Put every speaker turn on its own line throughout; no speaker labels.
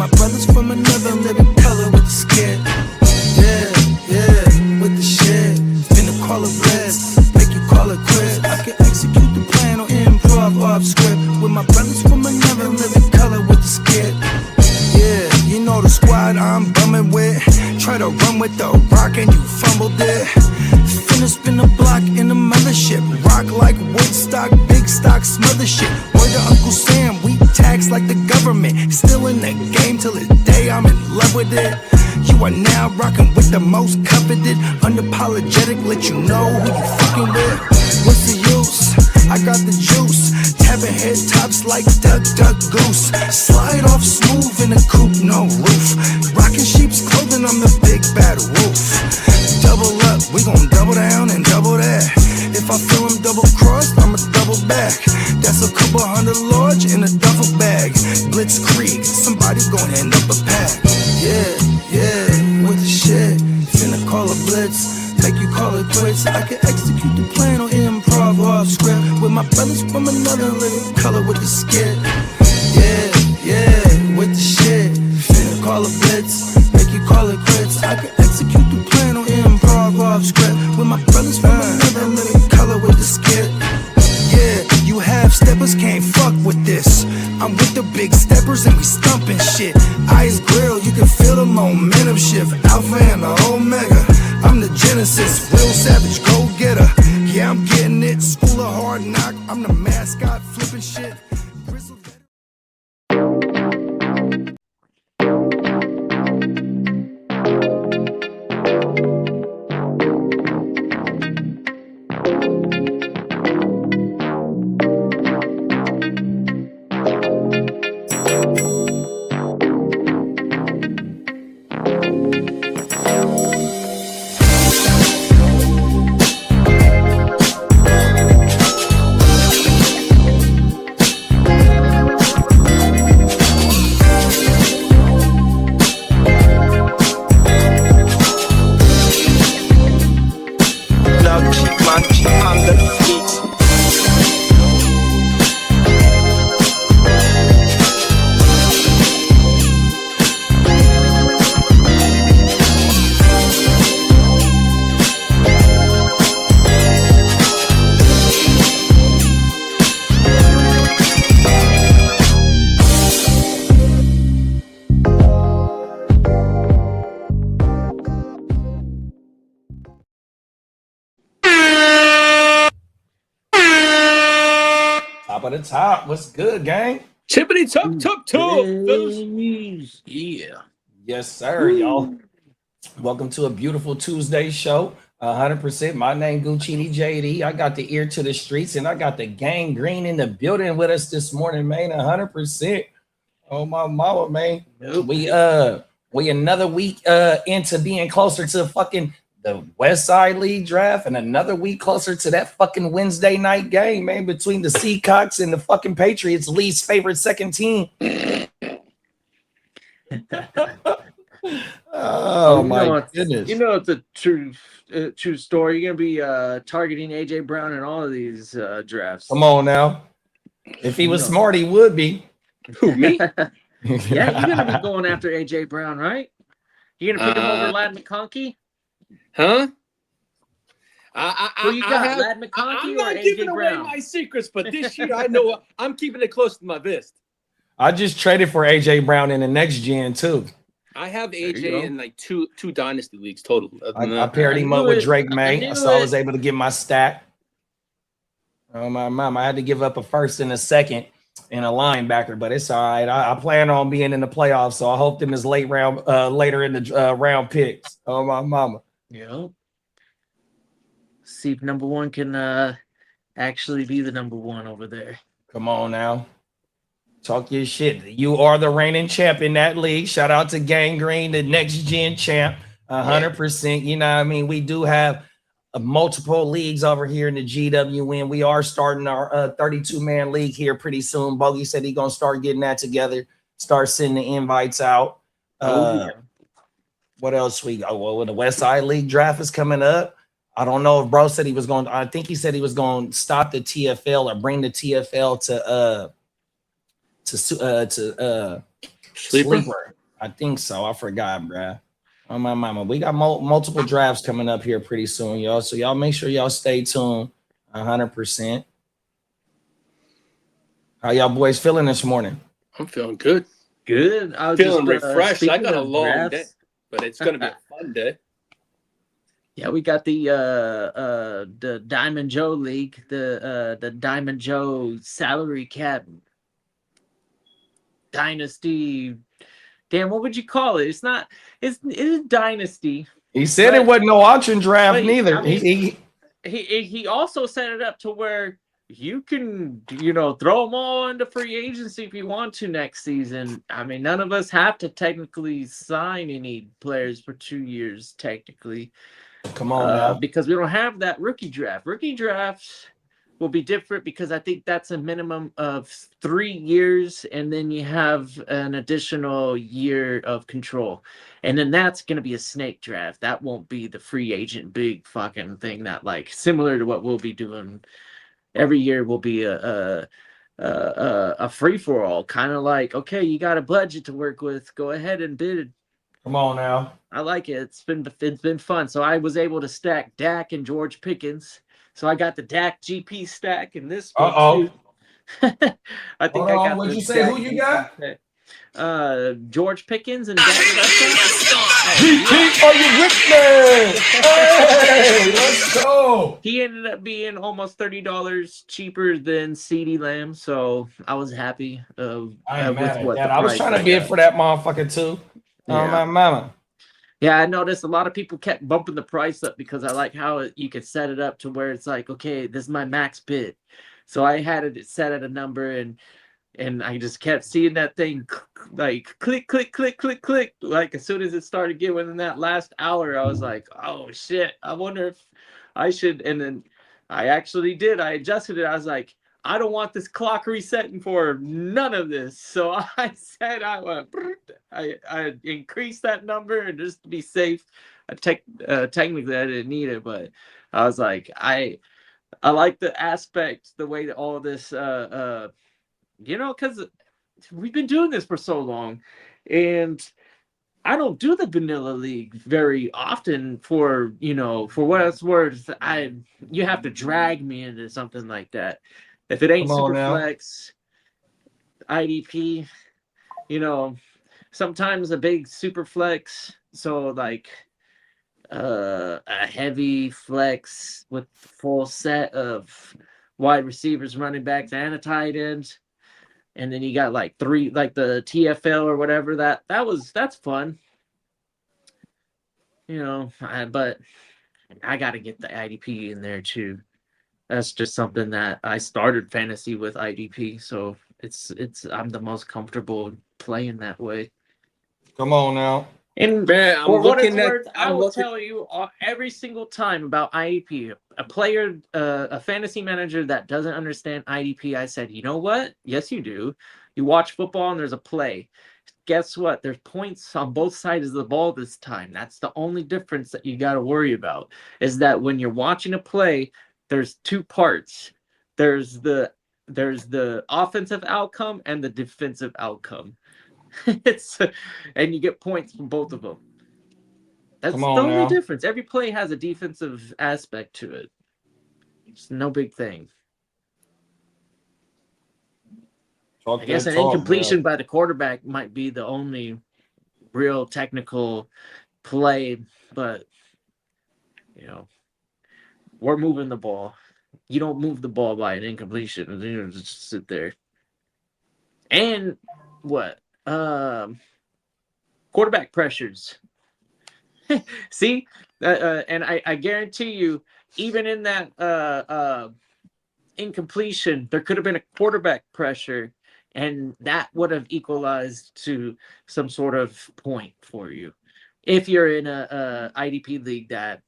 my brothers from another living color with the skit. Yeah, with the shit. Finna call it blitz, make you call it quits. I can execute the plan or improv off script. With my brothers from another living color with the skit. Yeah, you know the squad I'm bumming with. Try to run with the rock and you fumbled it. Finna spin the block in the mothership. Rock like Woodstock, big stock, smother shit. Word to Uncle Sam, we tax like the government. Still in the game till the day I'm in love with it. You are now rocking with the most coveted. Unapologetic, let you know who you fucking with. What's the use? I got the juice. Tapping head tops like Duck, Duck, Goose. Slide off smooth in a coupe, no roof. Rocking sheep's clothing on the big bad wolf. Double up, we gon' double down and double that. If I feel him double crossed, I'ma double back. That's a couple $100 large in a duffel bag. Blitzkrieg, somebody's gonna end up a pack. Yeah, with the shit. Finna call a blitz, make you call it quits. I can execute the plan or improv off script. With my brothers from another living color with the skit. Yeah, with the shit. Finna call a blitz, make you call it quits. I can execute the plan or improv off script. With my brothers from another living color with the skit. Yeah, you half steppers can't fuck with this. I'm with the big steppers and we stumping shit. Ice grill, you can feel the momentum shift. Alpha and the Omega, I'm the Genesis. Real savage, go getter. Yeah, I'm getting it. School of hard knock, I'm the mascot, flipping shit.
Top of the top. What's good, gang?
Tippity top. Yeah.
Yes, sir, y'all. Welcome to a beautiful Tuesday show. 100%. My name Guchinni JD. I got the ear to the streets, and I got the gang green in the building with us this morning, man. 100%. Oh my mama, man.
Nope.
We another week into being closer to fucking the West Side League draft, and another week closer to that fucking Wednesday night game, man, between the Seahawks and the fucking Patriots' least favorite second team. Oh my goodness!
You know it's a true story. You're gonna be targeting AJ Brown in all of these drafts.
Come on now. If he was smart, he would be.
Who, me? Yeah, you're gonna be going after AJ Brown, right? You're gonna pick him over Ladd McConkey?
Huh?
Who you got, Ladd McConkey
I'm
or
not
AJ
giving
Brown?
away my secrets, but this year I know I'm keeping it close to my vest.
I just traded for AJ Brown in the next gen too.
I have AJ in like two dynasty leagues total.
I paired him up with Drake May, so I was able to get my stack. Oh my mom! I had to give up a first and a second and a linebacker, but it's all right. I plan on being in the playoffs, so I hope them is later in the round picks. Oh my mama!
Yeah. See if number one can actually be the number one over there.
Come on now. Talk your shit. You are the reigning champ in that league. Shout out to Gang Green, the next gen champ. 100%. You know what I mean? We do have multiple leagues over here in the GWN. We are starting our 32-man league here pretty soon. Bogey said he's going to start getting that together, start sending the invites out. What else we got? Well, the West Side League draft is coming up. I don't know if bro said he was going to, I think he said he was going to stop the TFL or bring the TFL to Sleeper. I think so. I forgot, bruh. Oh, my mama. We got multiple drafts coming up here pretty soon, y'all. So y'all make sure y'all stay tuned 100%. How y'all boys feeling this morning?
I'm feeling good.
Good. I was
Feeling
just,
refreshed. I got a long
drafts,
day, but it's going to be a fun day.
Yeah, we got the Diamond Joe League, the Diamond Joe salary cap dynasty. Damn, what would you call it? It's not. It's dynasty.
He said it wasn't no auction draft
but,
neither.
I mean, he also set it up to where you can, throw them all into free agency if you want to next season. I mean, none of us have to technically sign any players for 2 years, technically.
Come on now.
Because we don't have that rookie draft. Rookie drafts will be different because I think that's a minimum of 3 years, and then you have an additional year of control. And then that's going to be a snake draft. That won't be the free agent big fucking thing that, like, similar to what we'll be doing every year will be a free-for-all, kind of like, okay, you got a budget to work with, go ahead and bid.
Come on now.
I like it. It's been fun. So I was able to stack Dak and George Pickens. So I got the Dak GP stack in this one too. I think I got.
What'd you say? Who you got?
George Pickens and Dak Prescott.
GP, are you with me? Hey, let's go.
He ended up being almost $30 cheaper than CeeDee Lamb, so I was happy.
I was trying to bid for that motherfucker too.
Yeah.
Oh, my mama.
Yeah, I noticed a lot of people kept bumping the price up because I like how you could set it up to where it's like, okay, this is my max bid. So I had it set at a number, and I just kept seeing that thing like click, click, click, click, click. Like as soon as it started getting within that last hour, I was like, oh shit, I wonder if I should. And then I actually did. I adjusted it. I was like, I don't want this clock resetting for none of this. So I said I increased that number, and just to be safe, technically I didn't need it, but I was like, I like the aspect, the way that all of this, because we've been doing this for so long, and I don't do the vanilla league very often for what it's worth. You have to drag me into something like that. If it ain't Superflex, IDP, sometimes a big Superflex, so like a heavy flex with full set of wide receivers, running backs, and a tight end. And then you got like 3, like the TFL or whatever. That's fun. But I got to get the IDP in there too. That's just something that I started fantasy with IDP, so I'm the most comfortable playing that way.
Come on now.
And man, I will tell you every single time about IDP. A player, a fantasy manager that doesn't understand IDP, I said, you know what? Yes, you do. You watch football and there's a play. Guess what? There's points on both sides of the ball this time. That's the only difference that you got to worry about, is that when you're watching a play, there's 2 parts. There's the offensive outcome and the defensive outcome. And you get points from both of them. That's the only difference. Every play has a defensive aspect to it. It's no big thing. I guess an incompletion by the quarterback might be the only real technical play, but we're moving the ball. You don't move the ball by an incompletion. You just sit there. And what? Quarterback pressures. See? And I guarantee you, even in that incompletion, there could have been a quarterback pressure, and that would have equalized to some sort of point for you. If you're in a IDP league that,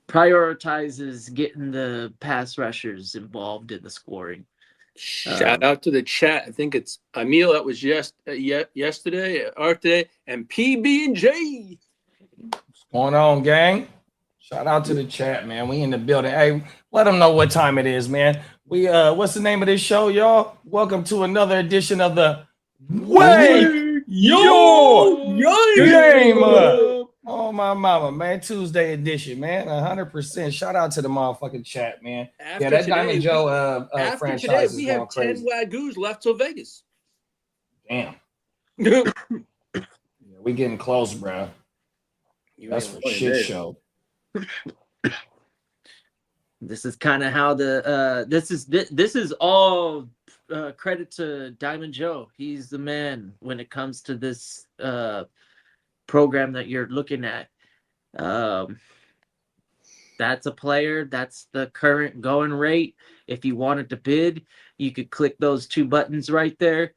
prioritizes getting the pass rushers involved in the scoring.
Shout out to the chat. I think it's Emil that was yesterday or today, and PB&J.
What's going on, gang? Shout out to the chat, man. We in the building. Hey, let them know what time it is, man. We what's the name of this show, y'all? Welcome to another edition of the Wake your game up. Oh, my mama, man. Tuesday edition, man. 100%. Shout out to the motherfucking chat, man.
After
Yeah, that
today,
Diamond Joe
after
franchise
today,
is
we
going
have
crazy.
10 Wagyus left till Vegas.
Damn. We getting close, bro. That's for shit show.
This is kind of how this is all credit to Diamond Joe. He's the man when it comes to this program that you're looking at. That's a player. That's the current going rate. If you wanted to bid, you could click those two buttons right there.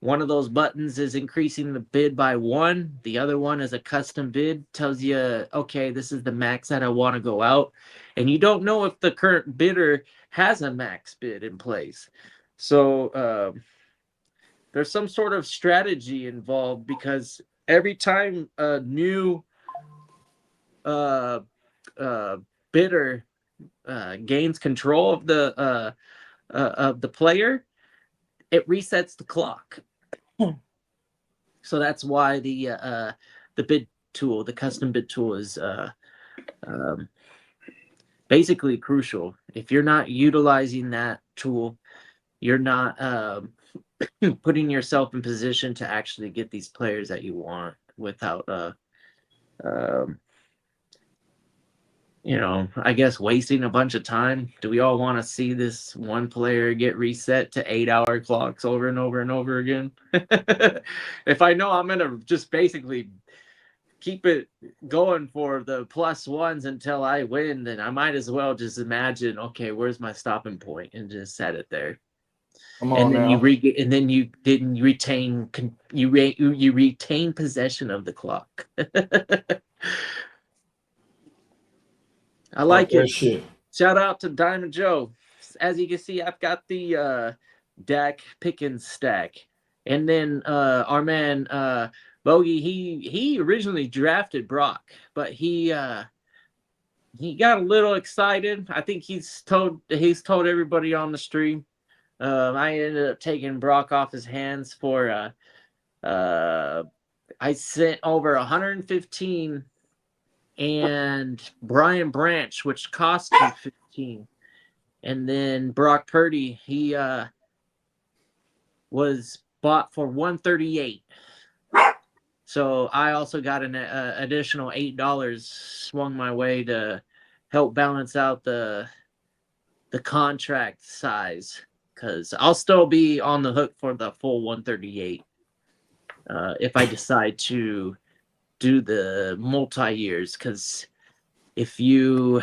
One of those buttons is increasing the bid by 1. The other one is a custom bid. Tells you, okay, this is the max that I want to go out. And you don't know if the current bidder has a max bid in place. So there's some sort of strategy involved, because every time a new bidder gains control of the player, it resets the clock. So that's why the bid tool, the custom bid tool, is basically crucial. If you're not utilizing that tool, you're not putting yourself in position to actually get these players that you want without I guess wasting a bunch of time. Do we all want to see this one player get reset to 8-hour clocks over and over and over again? If I know I'm going to just basically keep it going for the +1s until I win, then I might as well just imagine, okay, where's my stopping point, and just set it there.
Come on,
and then
now.
you retain possession of the clock. I like it.
Shit.
Shout out to Diamond Joe. As you can see, I've got the Dak Pickens stack. And then our man Bogey, he originally drafted Brock, but he got a little excited. I think he's told everybody on the stream. I ended up taking Brock off his hands for I sent over 115 and Brian Branch, which cost me 15. And then Brock Purdy, he was bought for 138. So I also got an additional $8 swung my way to help balance out the contract size, because I'll still be on the hook for the full 138 if I decide to do the multi-years. Because if you,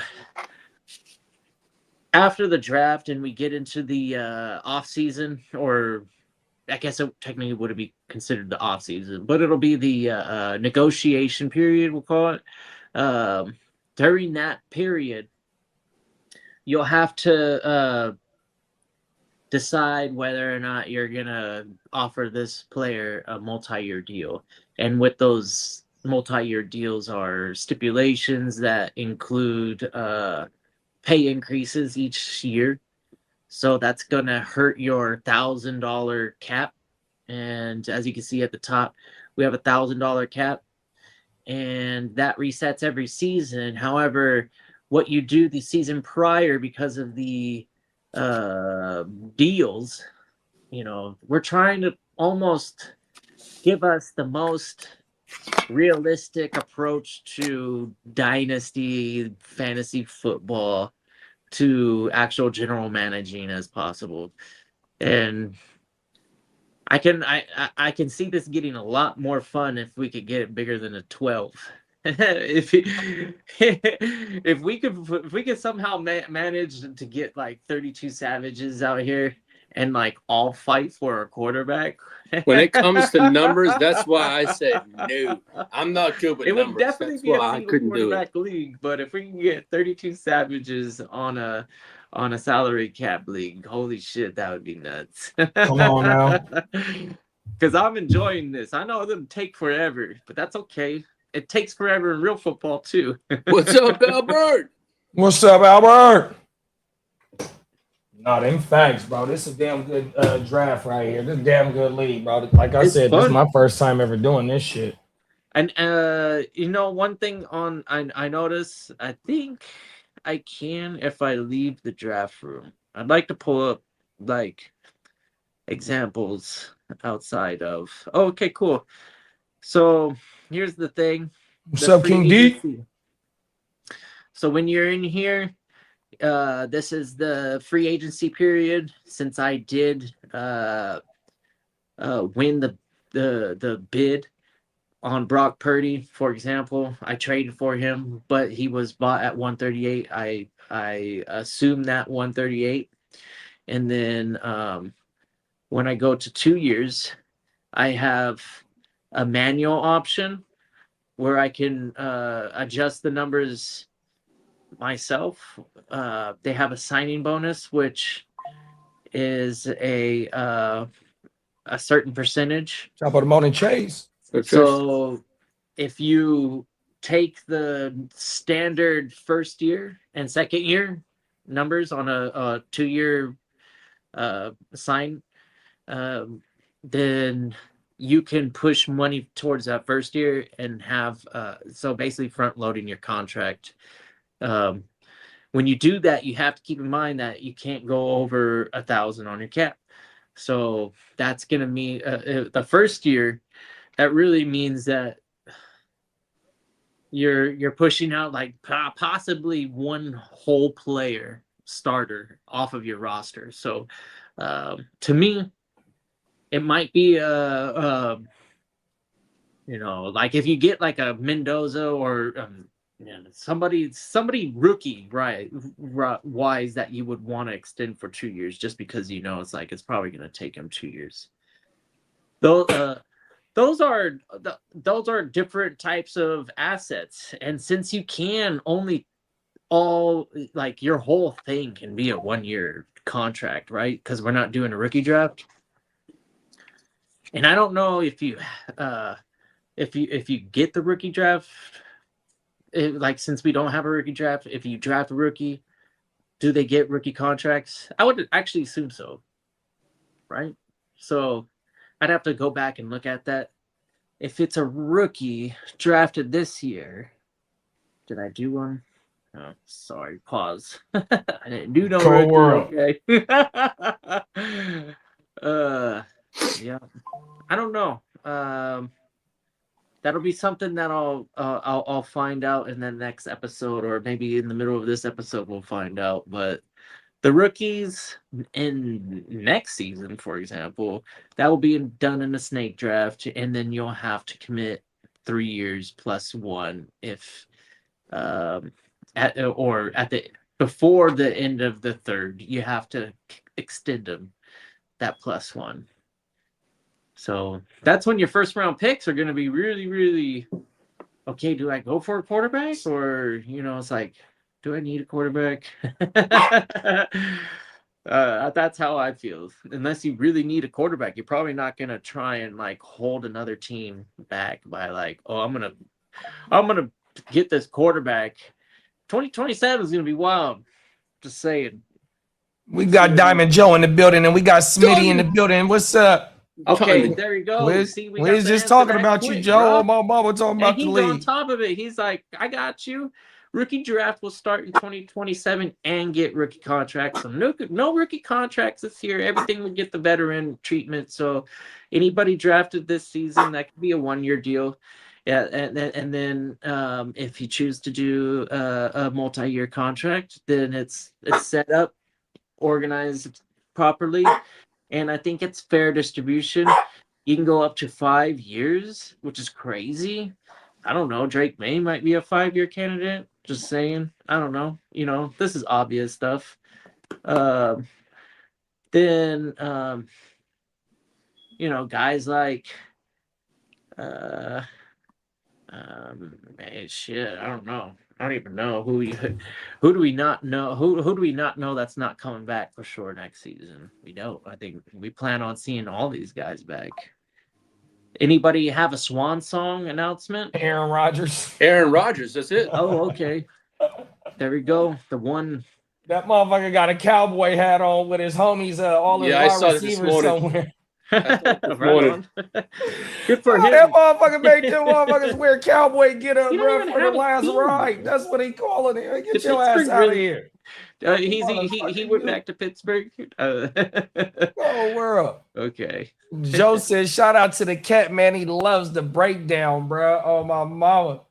after the draft and we get into the off season, or I guess it technically would be considered the off season, but it'll be the negotiation period, we'll call it. During that period, you'll have to decide whether or not you're gonna offer this player a multi-year deal. And with those multi-year deals are stipulations that include pay increases each year. So that's going to hurt your $1,000 cap. And as you can see at the top, we have a $1,000 cap, and that resets every season. However, what you do the season prior, because of the deals, we're trying to almost give us the most realistic approach to dynasty fantasy football, to actual general managing as possible. And I can see this getting a lot more fun if we could get it bigger than a 12. if we could somehow manage to get like 32 savages out here and like all fight for a quarterback.
When it comes to numbers, that's why I said no. I'm not good with numbers.
It would definitely be a single quarterback league, but if we can get 32 savages on a salary cap league, holy shit, that would be nuts.
Come on now.
Because I'm enjoying this. I know it'll take forever, but that's okay. It takes forever in real football too.
What's up, Albert?
What's up, Albert? No, them facts, bro. This is a damn good draft right here. This is a damn good league, bro. Like I
It's
said, this is
fun.
my first time ever doing this shit.
And one thing I notice, I think I can if I leave the draft room. I'd like to pull up like examples outside of. Oh, okay, cool. So here's the thing.
What's
The
up,
free
King D?
agency. So when you're in here, this is the free agency period. Since I did win the bid on Brock Purdy, for example, I traded for him, but he was bought at 138. I assumed that 138, and then when I go to 2 years, I have a manual option where I can adjust the numbers myself. They have a signing bonus, which is a certain percentage.
Top of the morning, Chase.
So if you take the standard first year and second year numbers on a 2-year sign, then you can push money towards that first year and have so basically front loading your contract. When you do that, you have to keep in mind that you can't go over 1,000 on your cap. So that's going to mean the first year, that really means that you're pushing out like possibly one whole player starter off of your roster. So to me, it might be like if you get like a Mendoza or somebody rookie wise that you would want to extend for 2 years, just because it's probably going to take him 2 years. Those are different types of assets, and since you can only like your whole thing can be a 1-year contract, right? Because we're not doing a rookie draft, and I don't know if you get the rookie draft, since we don't have a rookie draft, if you draft a rookie, do they get rookie contracts? I would actually assume so, right? So I'd have to go back and look at that. If it's a rookie drafted this year, did I do one? Oh, sorry, pause. I didn't do no
Cold
rookie.
world.
Okay. Yeah, I don't know. That'll be something that I'll find out in the next episode, or maybe in the middle of this episode we'll find out. But the rookies in next season, for example, that will be done in a snake draft, and then you'll have to commit 3 years plus 1 if before the end of the third, you have to extend them that plus 1. So that's when your first round picks are going to be really, really okay. Do I go for a quarterback, or it's like, do I need a quarterback? That's how I feel. Unless you really need a quarterback, you're probably not going to try and like hold another team back by like, oh, I'm gonna get this quarterback. 2027 is going to be wild. Just saying.
We got Diamond Joe in the building, and we got Smitty in the building. What's up?
Okay, there you go.
We're just talking about you, Joe. My mama talking about the league.
He's on top of it. He's like, I got you. Rookie draft will start in 2027 and get rookie contracts. So no rookie contracts this year. Everything will get the veteran treatment. So anybody drafted this season, that could be a 1-year deal. Yeah, and then if you choose to do a multi-year contract, then it's set up, organized properly. And I think it's fair distribution. You can go up to 5 years, which is crazy. I don't know. Drake May might be a 5-year candidate. Just saying. I don't know. This is obvious stuff. Then, guys like, shit. I don't know. I don't even know who do we not know? Who do we not know that's not coming back for sure next season? We don't. I think we plan on seeing all these guys back. Anybody have a swan song announcement?
Aaron Rodgers.
Aaron Rodgers, that's it.
Oh, okay. There we go. The one
That motherfucker got a cowboy hat on with his homies, all his
Yeah, I
wide
saw it this
receivers
morning.
somewhere.
This
Right
morning.
on. Good for
Oh,
him.
that motherfucker made them motherfuckers wear cowboy get up,
You don't
bro,
even
for the
have a
last
team.
ride. That's what he calling it. Get
The
your ass
Pittsburgh
out of
really-
here.
He went back to Pittsburgh.
Oh, world.
Okay.
Joe says, shout out to the cat, man. He loves the breakdown, bro. Oh, my mama.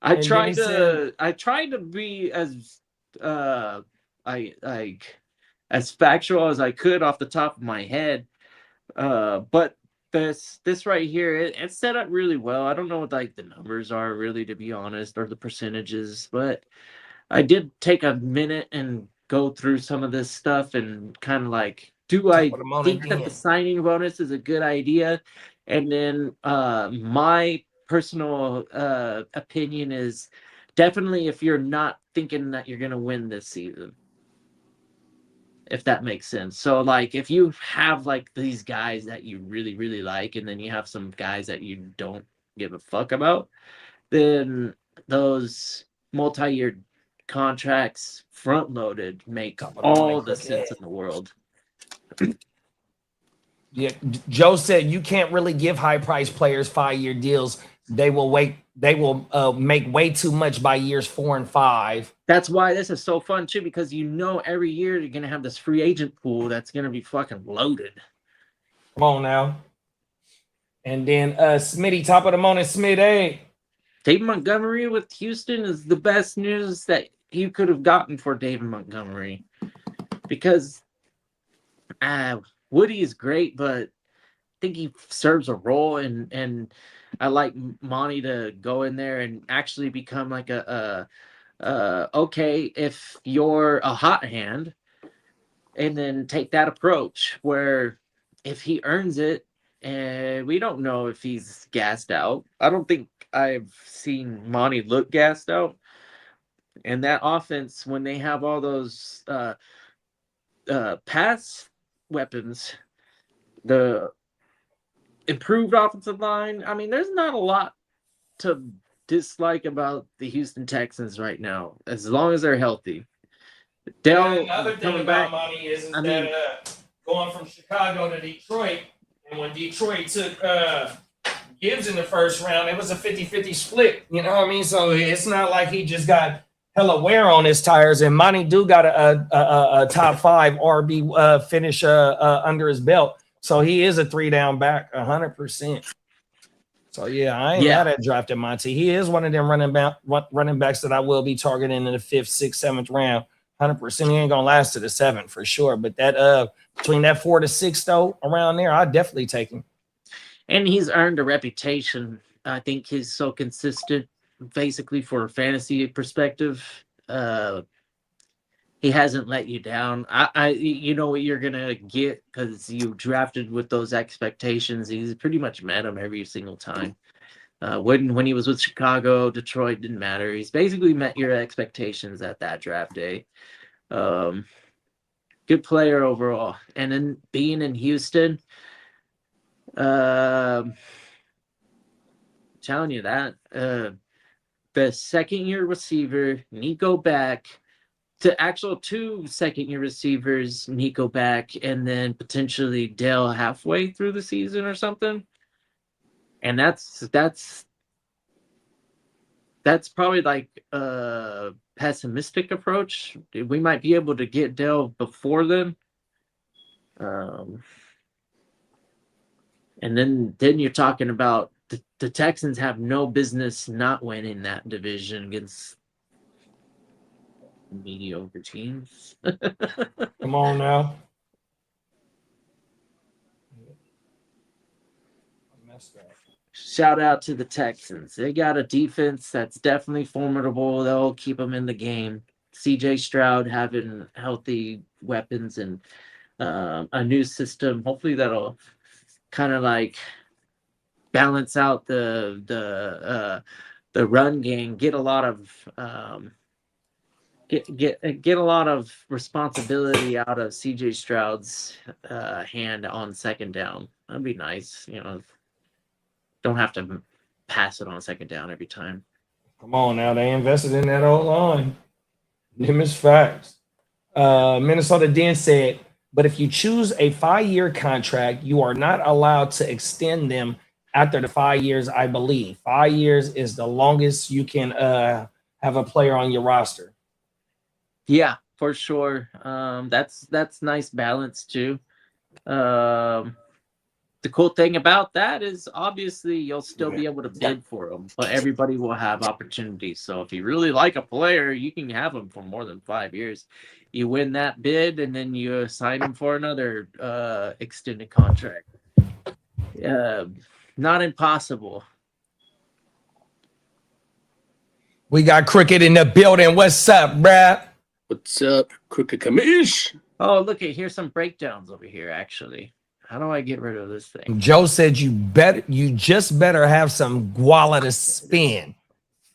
I
And then
tried
he
to
said-
I tried to be as as factual as I could off the top of my head. But this right here, it's set up really well. I don't know what like the numbers are really, to be honest, or the percentages, but I did take a minute and go through some of this stuff and kind of like, do I
Put 'em on
think that
again.
the signing bonus is a good idea? And then my personal opinion is definitely if you're not thinking that you're going to win this season, if that makes sense. So like if you have like these guys that you really, really like, and then you have some guys that you don't give a fuck about, then those multi-year contracts front loaded make all the sense in the world.
Yeah, Joe said you can't really give high price players 5-year deals. They will make way too much by years 4 and 5.
That's why this is so fun too, because you know every year you're gonna have this free agent pool that's gonna be fucking loaded.
Come on now. And then Smitty, top of the morning, Smitty.
David Montgomery with Houston is the best news that you could have gotten for David Montgomery, because Woody is great, but I think he serves a role, and I like Monty to go in there and actually become like okay, if you're a hot hand, and then take that approach where if he earns it, and we don't know if he's gassed out. I don't think I've seen Monty look gassed out. And that offense, when they have all those pass weapons, the improved offensive line, I mean, there's not a lot to dislike about the Houston Texans right now, as long as they're healthy. Dell
Another thing
coming
about
back.
money is
I mean,
going from Chicago to Detroit, and when Detroit took Gibbs in the first round, it was a 50-50 split. You know what I mean? So it's not like he just got hella wear on his tires. And Monty do got a top 5 RB finish under his belt. So he is a 3-down back, 100%. So yeah, I ain't mad at drafting Monty. He is one of them running backs that I will be targeting in the 5th, 6th, 7th round. 100%. He ain't gonna last to the 7th for sure. But that between that 4 to 6 though, around there, I'd definitely take him.
And he's earned a reputation. I think he's so consistent, basically, for a fantasy perspective. He hasn't let you down. You know what you're gonna get because you drafted with those expectations. He's pretty much met them every single time. When he was with Chicago, Detroit, didn't matter. He's basically met your expectations at that draft day. Good player overall. And then being in Houston, telling you that the second-year receiver, Nico back, to actual 2 second-year receivers, Nico back, and then potentially Dell halfway through the season or something. And that's probably like a pessimistic approach. We might be able to get Dell before then. And then you're talking about the Texans have no business not winning that division against mediocre teams.
Come on now. I messed up.
Shout out to the Texans. They got a defense that's definitely formidable. They'll keep them in the game. CJ Stroud having healthy weapons and a new system. Hopefully that'll kind of like balance out the run game. Get a lot of get a lot of responsibility out of CJ Stroud's hand on second down. That'd be nice, you know. Don't have to pass it on second down every time.
Come on now, they invested in that old line. Them is facts. Minnesota then said, but if you choose a 5-year contract, you are not allowed to extend them after the 5 years, I believe. 5 years is the longest you can have a player on your roster.
Yeah, for sure. That's nice balance too. The cool thing about that is obviously you'll still be able to bid for them, but everybody will have opportunities. So if you really like a player, you can have them for more than 5 years. You win that bid, and then you sign them for another extended contract. Not impossible.
We got Cricket in the building. What's up, bruh?
What's up, Crooked Commish?
Oh, look at here's some breakdowns over here. Actually, how do I get rid of this thing?
Joe said you just better have some guala to spin.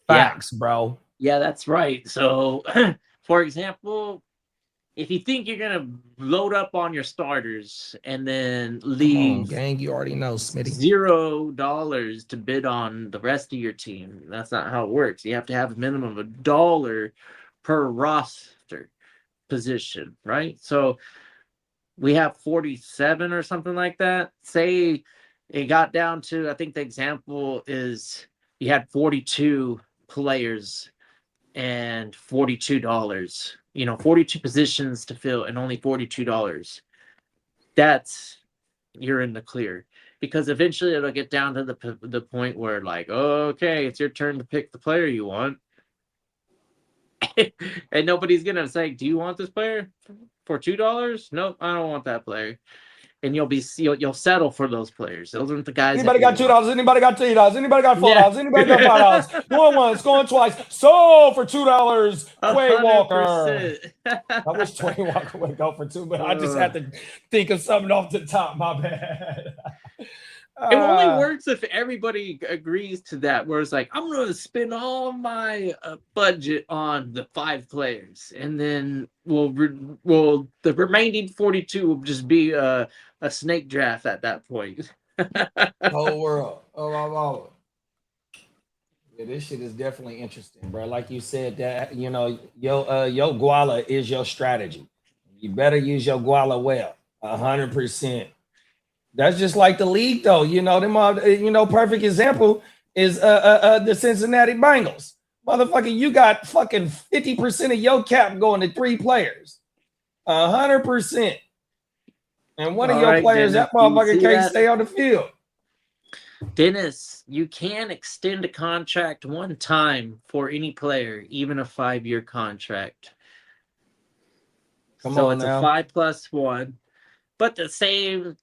Facts, bro.
Yeah, that's right. So, for example, if you think you're gonna load up on your starters and then leave
gang, you already know, Smitty.
$0 to bid on the rest of your team, that's not how it works. You have to have a minimum of $1 per roster position, right? So we have 47 or something like that. Say it got down to, I think the example is you had 42 players and $42, 42 positions to fill and only $42. That's, you're in the clear, because eventually it'll get down to the point where like, okay, it's your turn to pick the player you want. And nobody's gonna say, do you want this player for $2? Nope, I don't want that player. And you'll settle for those players. Those aren't the guys.
Anybody got $2? Anybody got $3? Anybody got $4?
Yeah.
Anybody got $5? Going once, going twice. So for $2, Quay Walker.
100%.
I wish Quay Walker would go for $2, but I just had to think of something off the top. My bad.
It only works if everybody agrees to that, where it's like, I'm going to spend all my budget on the 5 players, and then the remaining 42 will just be a snake draft at that point.
Whole world. Oh. Yeah, this shit is definitely interesting, bro. Like you said, that your guala is your strategy. You better use your guala well, 100%. That's just like the league, though. Perfect example is the Cincinnati Bengals. Motherfucker, you got fucking 50% of your cap going to 3 players. 100%. And one of your players,
Dennis,
that motherfucker can't stay on the field.
Dennis, you can extend a contract one time for any player, even a 5-year contract.
Come
so
on
it's
now.
a 5+1. But the same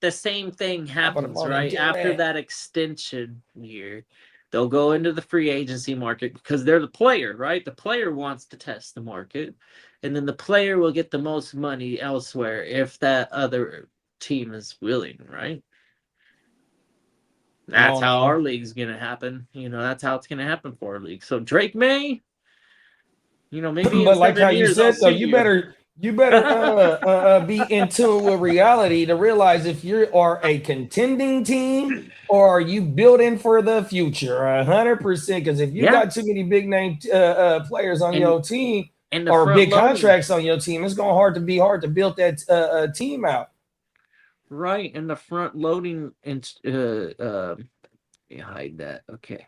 thing happens, right? After that extension year, they'll go into the free agency market because they're the player, right? The player wants to test the market, and then the player will get the most money elsewhere if that other team is willing, right? That's how our league's going to happen. That's how it's going to happen for our league. So Drake May, maybe.
But like how you said, though, you better be in tune with reality to realize if you are a contending team or are you building for the future. 100%. Because if you got too many big name players on your team or big contracts on your team, it's going to be hard to build that team out.
Right, and the front loading and hide that. Okay,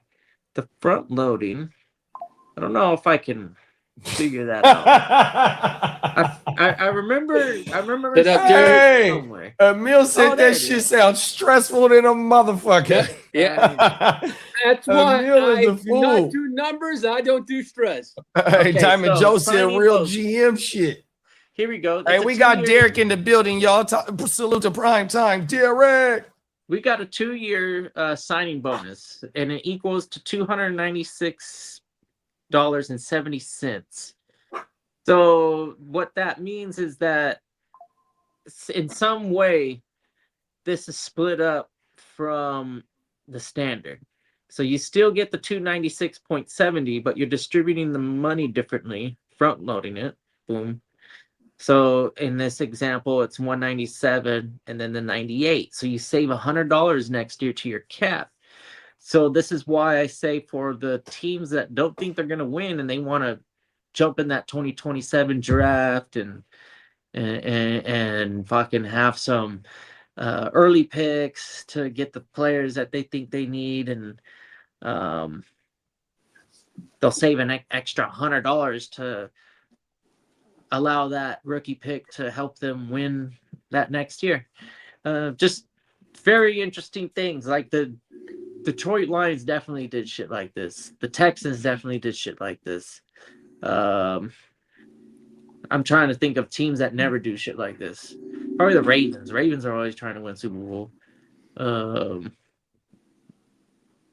the front loading. I don't know if I can figure that out. I remember.
Hey, Emil said that shit sounds stressful than a motherfucker.
Yeah, that's why I do not do numbers. I don't do stress.
Hey, Diamond Joe said real GM shit.
Here we go.
Hey, we got Derek in the building, y'all. Salute to prime time, Derek.
We got a 2-year signing bonus, and it equals to $296.70. So what that means is that in some way, this is split up from the standard. So you still get the 296.70, but you're distributing the money differently, front loading it. Boom. So in this example, it's 197 and then the 98. So you save $100 next year to your cap. So this is why I say for the teams that don't think they're going to win and they want to jump in that 2027 draft and and fucking have some early picks to get the players that they think they need, and they'll save an extra $100 to allow that rookie pick to help them win that next year. Just very interesting things. Like the Detroit Lions definitely did shit like this. The Texans definitely did shit like this. I'm trying to think of teams that never do shit like this. Probably the Ravens. Ravens are always trying to win Super Bowl.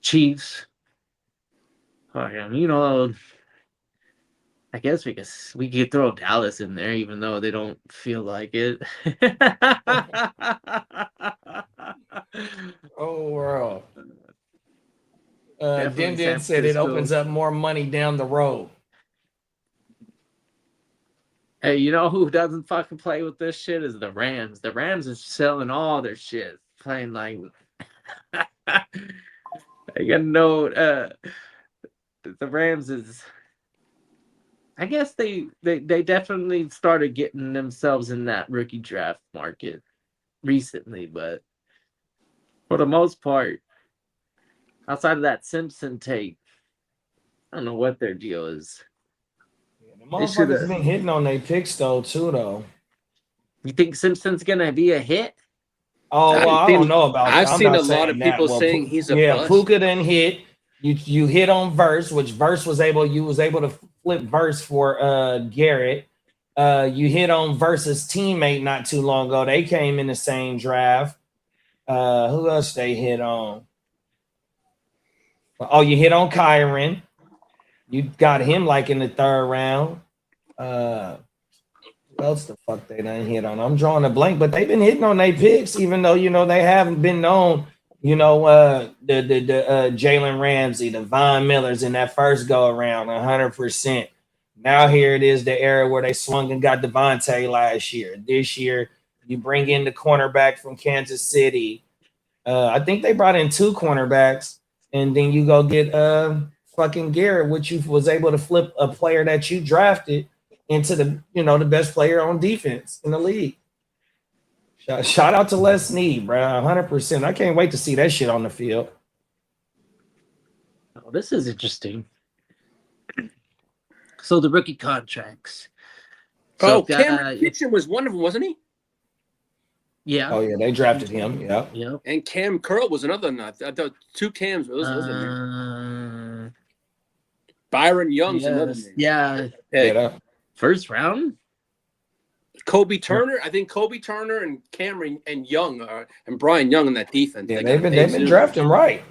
Chiefs. I guess we could throw Dallas in there, even though they don't feel like it.
Oh, world.
Definitely
Den
San
said it
Francisco.
opens up more money down the road.
Hey, you know who doesn't fucking play with this shit is the Rams. The Rams are selling all their shit, playing like. You gotta know, the Rams is. I guess they definitely started getting themselves in that rookie draft market recently, but for the most part, outside of that Simpson tape, I don't know what their deal is.
The motherfuckers been hitting on their picks though, too, though.
You think Simpson's gonna be a hit?
Oh, well, I don't know about that.
I've seen
not
a lot of
saying that.
people
Well,
saying he's a bust.
Puka didn't hit. You hit on Verse, which Verse was able to flip Verse for Garrett. You hit on Verse's teammate not too long ago. They came in the same draft. Who else they hit on? Oh, you hit on Kyron. You got him like in the third round. What else the fuck they done hit on? I'm drawing a blank, but they've been hitting on their picks, even though they haven't been known. The Jalen Ramsey, the Von Millers in that first go around, 100%. Now here it is, the era where they swung and got Devontae last year. This year, you bring in the cornerback from Kansas City. I think they brought in 2 cornerbacks, and then you go get fucking Garrett, which you was able to flip a player that you drafted into the best player on defense in the league. Shout out to Les Snead, bro. 100%. I can't wait to see that shit on the field.
Oh, this is interesting. So the rookie contracts. So
Cameron Kitchen was one of them, wasn't he?
Yeah.
Oh yeah, they drafted him. Yeah.
Yep.
And Cam Curl was another. I thought 2 Cams. Was in there. Byron Young's another name.
Yeah. First round.
Kobe Turner. I think Kobe Turner and Cameron and Young and Brian Young in that defense.
Yeah, they've been drafting right.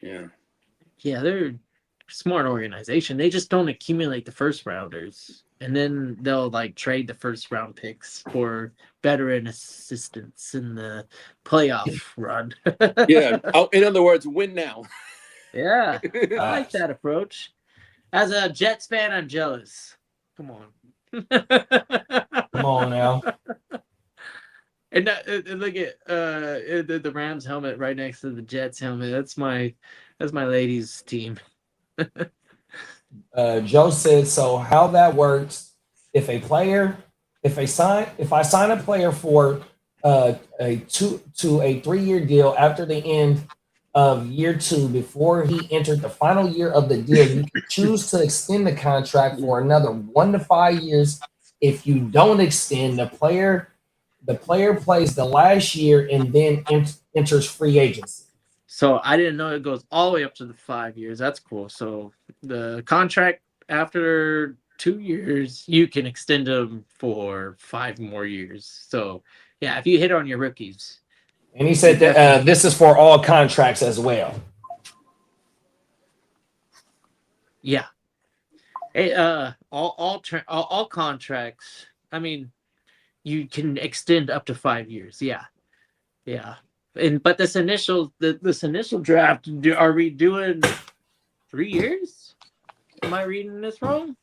Yeah.
Yeah, they're a smart organization. They just don't accumulate the first rounders, and then they'll like trade the first round picks for veteran assistance in the playoff run.
Yeah. Oh, in other words, win now.
Yeah, I like that approach. As a Jets fan, I'm jealous. Come on.
Come on now.
And look at the Rams helmet right next to the Jets helmet. That's my ladies' team.
Joe said, so how that works, if I sign a player for a 3-year deal after the end of year 2, before he entered the final year of the deal, you can choose to extend the contract for another 1 to 5 years. If you don't extend, the player plays the last year and then enters free agency.
So I didn't know it goes all the way up to the 5 years. That's cool. So the contract after 2 years, you can extend them for 5 more years. So yeah, if you hit on your rookies.
And he said that this is for all contracts as well.
Yeah. Hey, all contracts. I mean, you can extend up to 5 years. Yeah. But this initial draft, are we doing 3 years? Am I reading this wrong?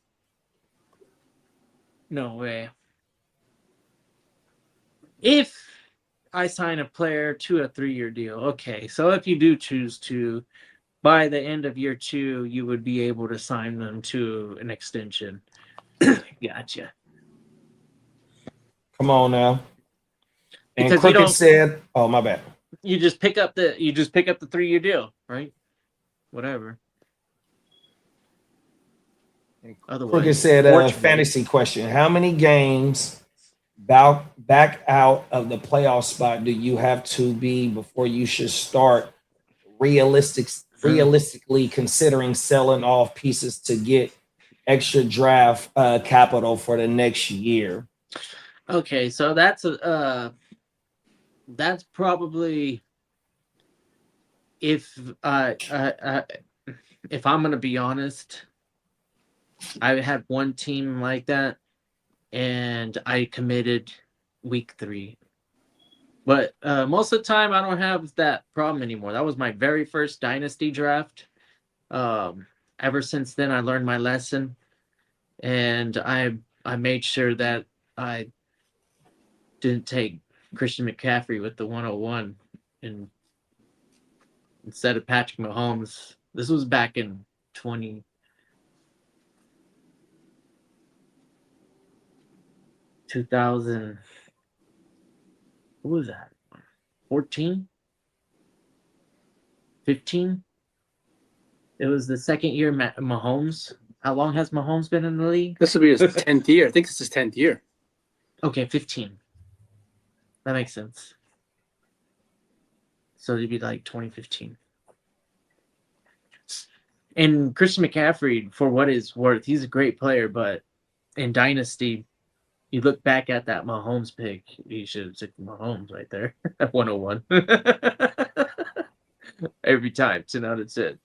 No way. If I sign a player to a 3-year deal, okay. So if you do choose to, by the end of year 2, you would be able to sign them to an extension. Gotcha.
Come on now. And
Because
Crooked said, "Oh, my bad."
You just pick up the 3-year deal, right? Whatever.
Crooked
Otherwise,
said, fantasy question: how many games back out of the playoff spot do you have to be before you should start realistically considering selling off pieces to get extra draft capital for the next year?
Okay, so that's probably if I'm gonna be honest, I had one team like that, and I committed week 3. But most of the time, I don't have that problem anymore. That was my very first dynasty draft. Ever since then, I learned my lesson, and I made sure that I didn't take Christian McCaffrey with the 101 and instead of Patrick Mahomes. This was back in 2000. What was that? 14? 15? It was the second year Mahomes. How long has Mahomes been in the league?
This will be his 10th year. I think this is 10th year.
Okay, 15. That makes sense. So it'd be like 2015. And Christian McCaffrey, for what it's worth, he's a great player, but in Dynasty, you look back at that Mahomes pick, you should have took Mahomes right there at 101. Every time, 10 out of 10.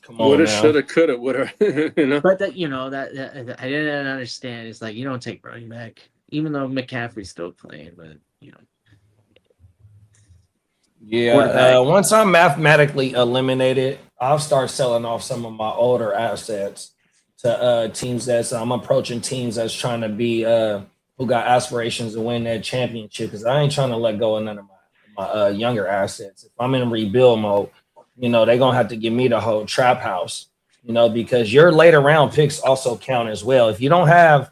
Come on,
woulda,
now.
shoulda, coulda, woulda. You know?
But that that I didn't understand. It's like you don't take running back, even though McCaffrey's still playing. But
Yeah, once I'm mathematically eliminated, I'll start selling off some of my older assets to teams I'm approaching teams that's trying to be who got aspirations to win that championship, because I ain't trying to let go of none of my younger assets. If I'm in rebuild mode, they're gonna have to give me the whole trap house, because your later round picks also count as well. If you don't have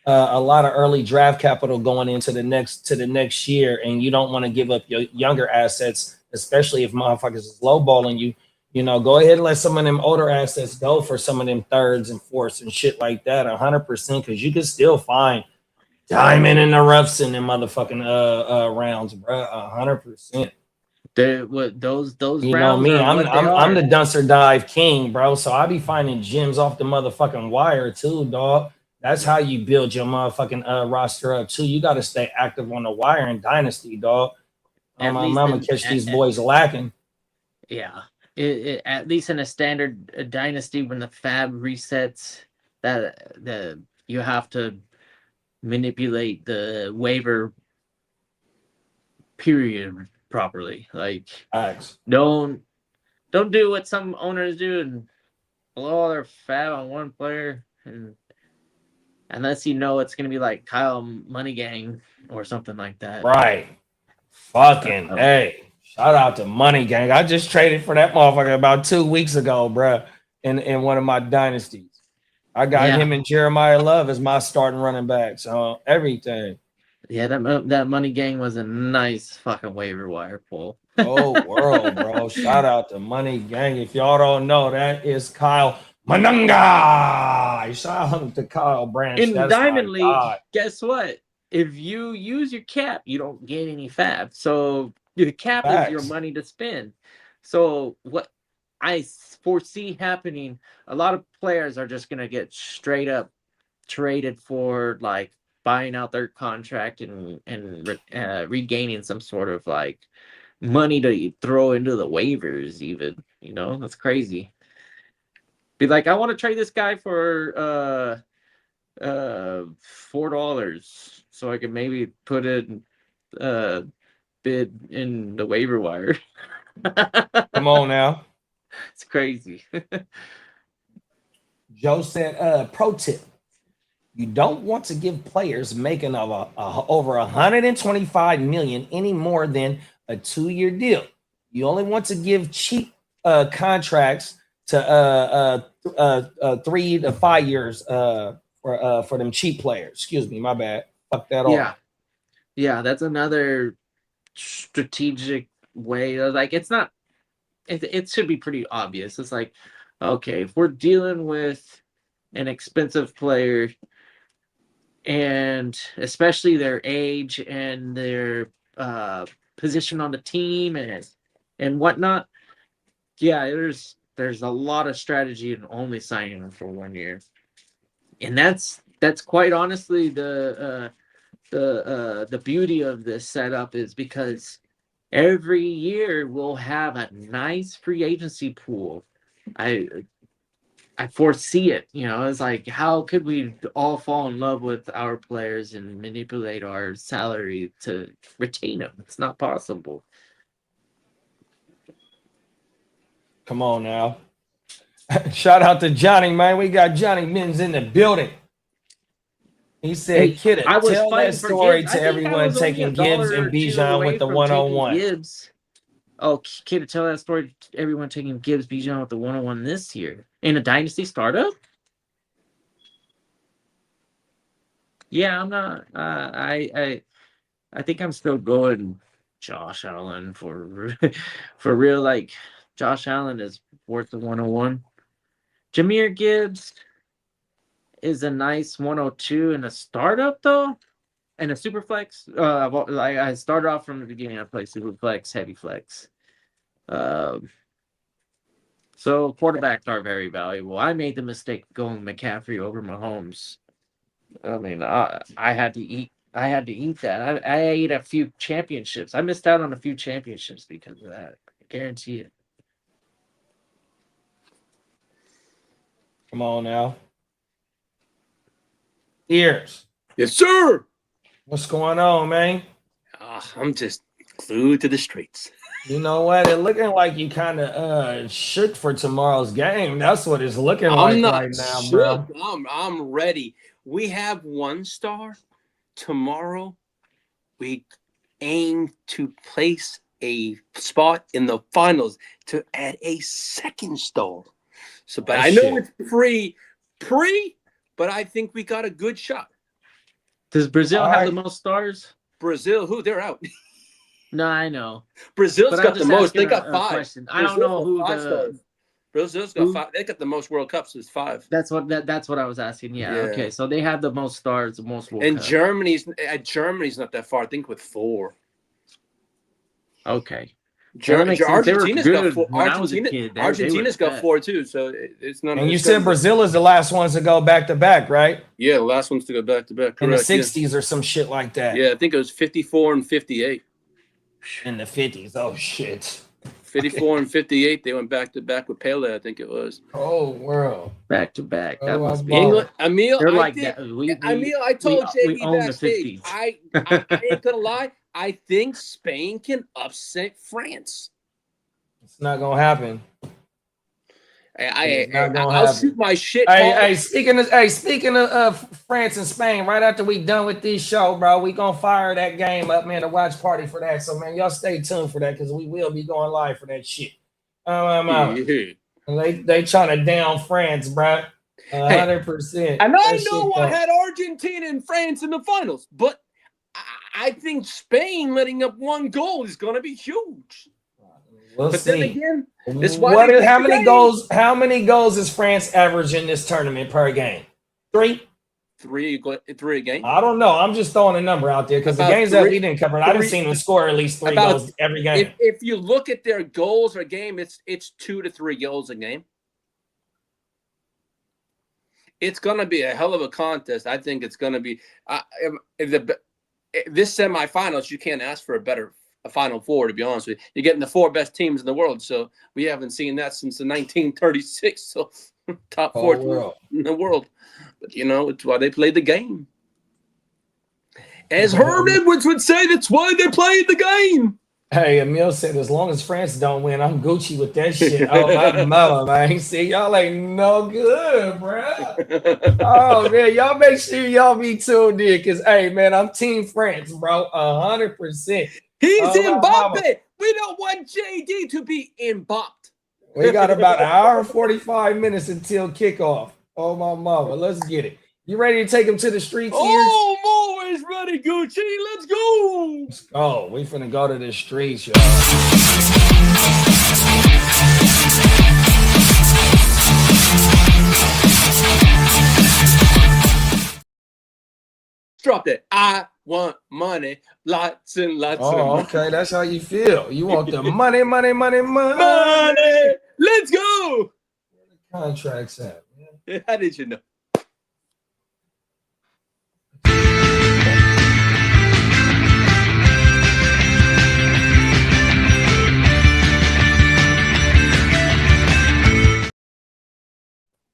a lot of early draft capital going into the next year, and you don't want to give up your younger assets, especially if motherfuckers is lowballing you, go ahead and let some of them older assets go for some of them thirds and fourths and shit like that, 100%, because you can still find diamond in the roughs in them motherfucking rounds, bro, 100%.
Those
You know
rounds
me,
are
I'm the duncer dive king, bro. So I be finding gems off the motherfucking wire too, dog. That's how you build your motherfucking roster up too. You got to stay active on the wire in Dynasty, dog. I'm gonna catch these boys lacking.
Yeah, at least in a standard Dynasty, when the fab resets, that you have to manipulate the waiver period properly. Like, don't do what some owners do and blow all their fab on one player, and unless it's going to be like Kyle Money Gang or something like that.
Right. Fucking hey. Shout out to Money Gang. I just traded for that motherfucker about 2 weeks ago, bro, in one of my dynasties. I got him and Jeremiah Love as my starting running backs on everything.
Yeah, that Money Gang was a nice fucking waiver wire pull.
Oh, world, bro. Shout out to Money Gang. If y'all don't know, that is Kyle Manunga. Shout out to Kyle Branch.
In Diamond League, guess what? If you use your cap, you don't get any fab. So the cap is your money to spend. So what I foresee happening, a lot of players are just going to get straight up traded for like buying out their contract and regaining some sort of like money to throw into the waivers even. That's crazy. Be like, I want to trade this guy for $4 so I can maybe put it bid in the waiver wire.
Come on now.
It's crazy.
Joe said, pro tip. You don't want to give players making over $125 million any more than a 2-year deal. You only want to give cheap contracts to 3 to 5 years for them cheap players. Excuse me, my bad. Fuck that off.
Yeah, that's another strategic way. Like, it's not. It should be pretty obvious. It's like, okay, if we're dealing with an expensive player, and especially their age and their position on the team and whatnot, yeah, there's a lot of strategy in only signing them for 1 year, and that's quite honestly the beauty of this setup, is because every year we'll have a nice free agency pool. I foresee it. It's like, how could we all fall in love with our players and manipulate our salary to retain them? It's not possible.
Come on now. Shout out to Johnny, man. We got Johnny Mins in the building. He said,
Hey,
Kitteh,
I was
tell that
fighting for
story
Gibbs.
to
I think I
everyone
was only
taking
$1
Gibbs
or
and
$2
Bijan
away
with the
from taking
one-on-one.
Gibbs. Oh, Kitteh, tell that story to everyone taking Gibbs, Bijan with the one-on-one this year in a dynasty startup. Yeah, I'm not. I think I'm still going Josh Allen for real. Like, Josh Allen is worth the 101. Jahmyr Gibbs is a nice 102 in a startup though, and a super flex. I started off from the beginning. I played super flex, heavy flex. So quarterbacks are very valuable. I made the mistake going McCaffrey over Mahomes. I mean, I had to eat. I had to eat that. I ate a few championships. I missed out on a few championships because of that. I guarantee it.
Come on now. Ears.
Yes, sir.
What's going on, man?
I'm just glued to the streets.
You know what? It looking like you kind of shook for tomorrow's game. That's what it's looking like
I'm not
right now,
shook.
bro.
I'm ready. We have 1 star. Tomorrow, we aim to place a spot in the finals to add a 2nd star. So, but I know it's pre, but I think we got a good shot.
Does Brazil have the most stars?
Brazil, they're out.
No, I know.
Brazil's got the most. They got 5.
Question. I don't know who
Brazil's got 5. They got the most World Cups. It's 5.
That's what I was asking. Yeah. Okay. So they have the most stars, the most World Cups.
Germany's not that far. I think with 4.
Okay.
Argentina's got 4. Argentina's got 4 too. So it's not.
And you said Brazil is the last ones to go back to back, right?
Yeah, the last ones to go back to back.
In the 60s or some shit like that.
Yeah, I think it was 54 and 58.
In the 50s. Oh shit.
54 and 58, they went back to back with Pele, I think it was.
Oh, world.
Back to back. That must be
England. Emil, I told JD backstage, I ain't gonna lie, I think Spain can upset France.
It's not gonna happen.
I'll shoot my shit.
Hey, speaking of France and Spain, right after we done with this show, bro, we gonna fire that game up, man, to watch party for that. So, man, y'all stay tuned for that because we will be going live for that shit. They trying to down France, bro. 100%.
And I know I had Argentina and France in the finals, but I think Spain letting up 1 goal is gonna be huge.
We'll see.
Then again,
how many goals is France average in this tournament per game? 3?
3 a game?
I don't know. I'm just throwing a number out there because the games that we didn't cover, I didn't see them score at least 3 goals every game.
If you look at their goals a game, it's 2 to 3 goals a game. It's gonna be a hell of a contest. I think it's gonna be this semifinals. You can't ask for a Final Four, to be honest with you. You're getting the 4 best teams in the world, so we haven't seen that since the 1936. So top 4 in the world. But it's why they played the game. As Herm Edwards would say, that's why they played the game.
Hey, Emil said, as long as France don't win, I'm Gucci with that shit. Oh, my mother, man. See, y'all ain't no good, bro. Oh, man, y'all make sure y'all be tuned in because, hey, man, I'm Team France, bro, 100%.
He's Mbappe. We don't want JD to be Mbapped.
We got about an hour and 45 minutes until kickoff. Oh, my mama. Let's get it. You ready to take him to the streets here?
Oh, I'm always ready, Gucci. Let's go.
Oh, we finna go to the streets, y'all.
Drop that. I want money, lots and lots of
Oh,
money.
okay. That's how you feel. You want the money, money, money, money.
Money. Let's go.
Where the contracts at, man?
How did you know?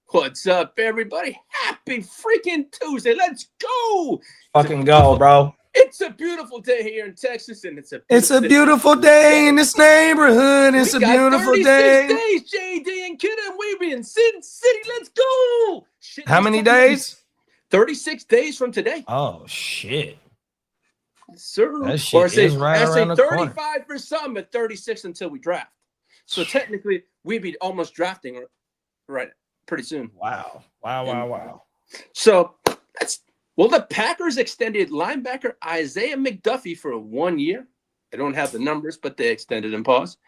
What's up, everybody? Happy freaking Tuesday. Let's go.
Fucking go, bro.
It's a beautiful day here in Texas, and it's a
beautiful day in this neighborhood. It's a beautiful day.
36 days, JD and Kitteh, and we be in Sin City. Let's go. Shit,
How many days?
36 days from today.
Oh, shit.
Sir.
That shit is right around the
35
corner.
for some, but 36 until we draft. So technically, we'd be almost drafting right pretty soon.
Wow. Wow.
So the Packers extended linebacker Isaiah McDuffie for 1 year. I don't have the numbers, but they extended and paused.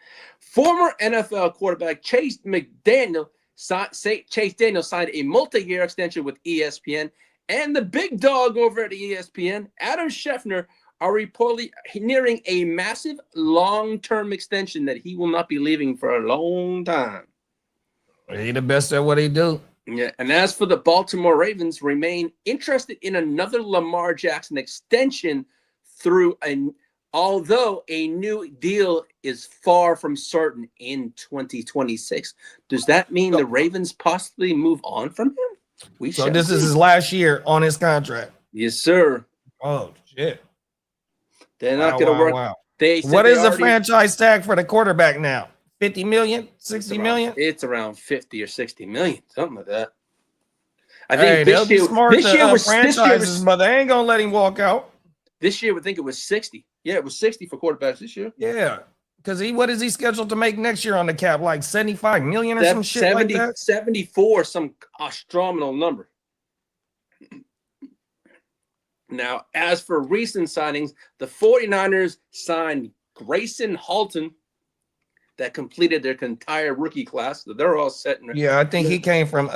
Former NFL quarterback Chase Daniel signed a multi-year extension with ESPN, and the big dog over at ESPN, Adam Schefter, are reportedly nearing a massive long-term extension that he will not be leaving for a long time.
He the best at what he do.
Yeah, and as for the Baltimore Ravens, remain interested in another Lamar Jackson extension although a new deal is far from certain in 2026. Does that mean the Ravens possibly move on from him?
So this is his last year on his contract.
Yes, sir.
Oh, shit.
They're not going to work.
Wow.
They said
what is the franchise tag for the quarterback now? 50 million, 60 million?
It's around 50 or 60 million, something like that. I
think
this year was
franchises, but they ain't gonna let him walk out.
This year, I think it was 60. Yeah, it was 60 for quarterbacks this year.
Yeah, because what is he scheduled to make next year on the cap? Like 75 million or some shit like that?
74, some astronomical number. Now, as for recent signings, the 49ers signed Grayson Halton that completed their entire rookie class. So they're all set.
I think he came from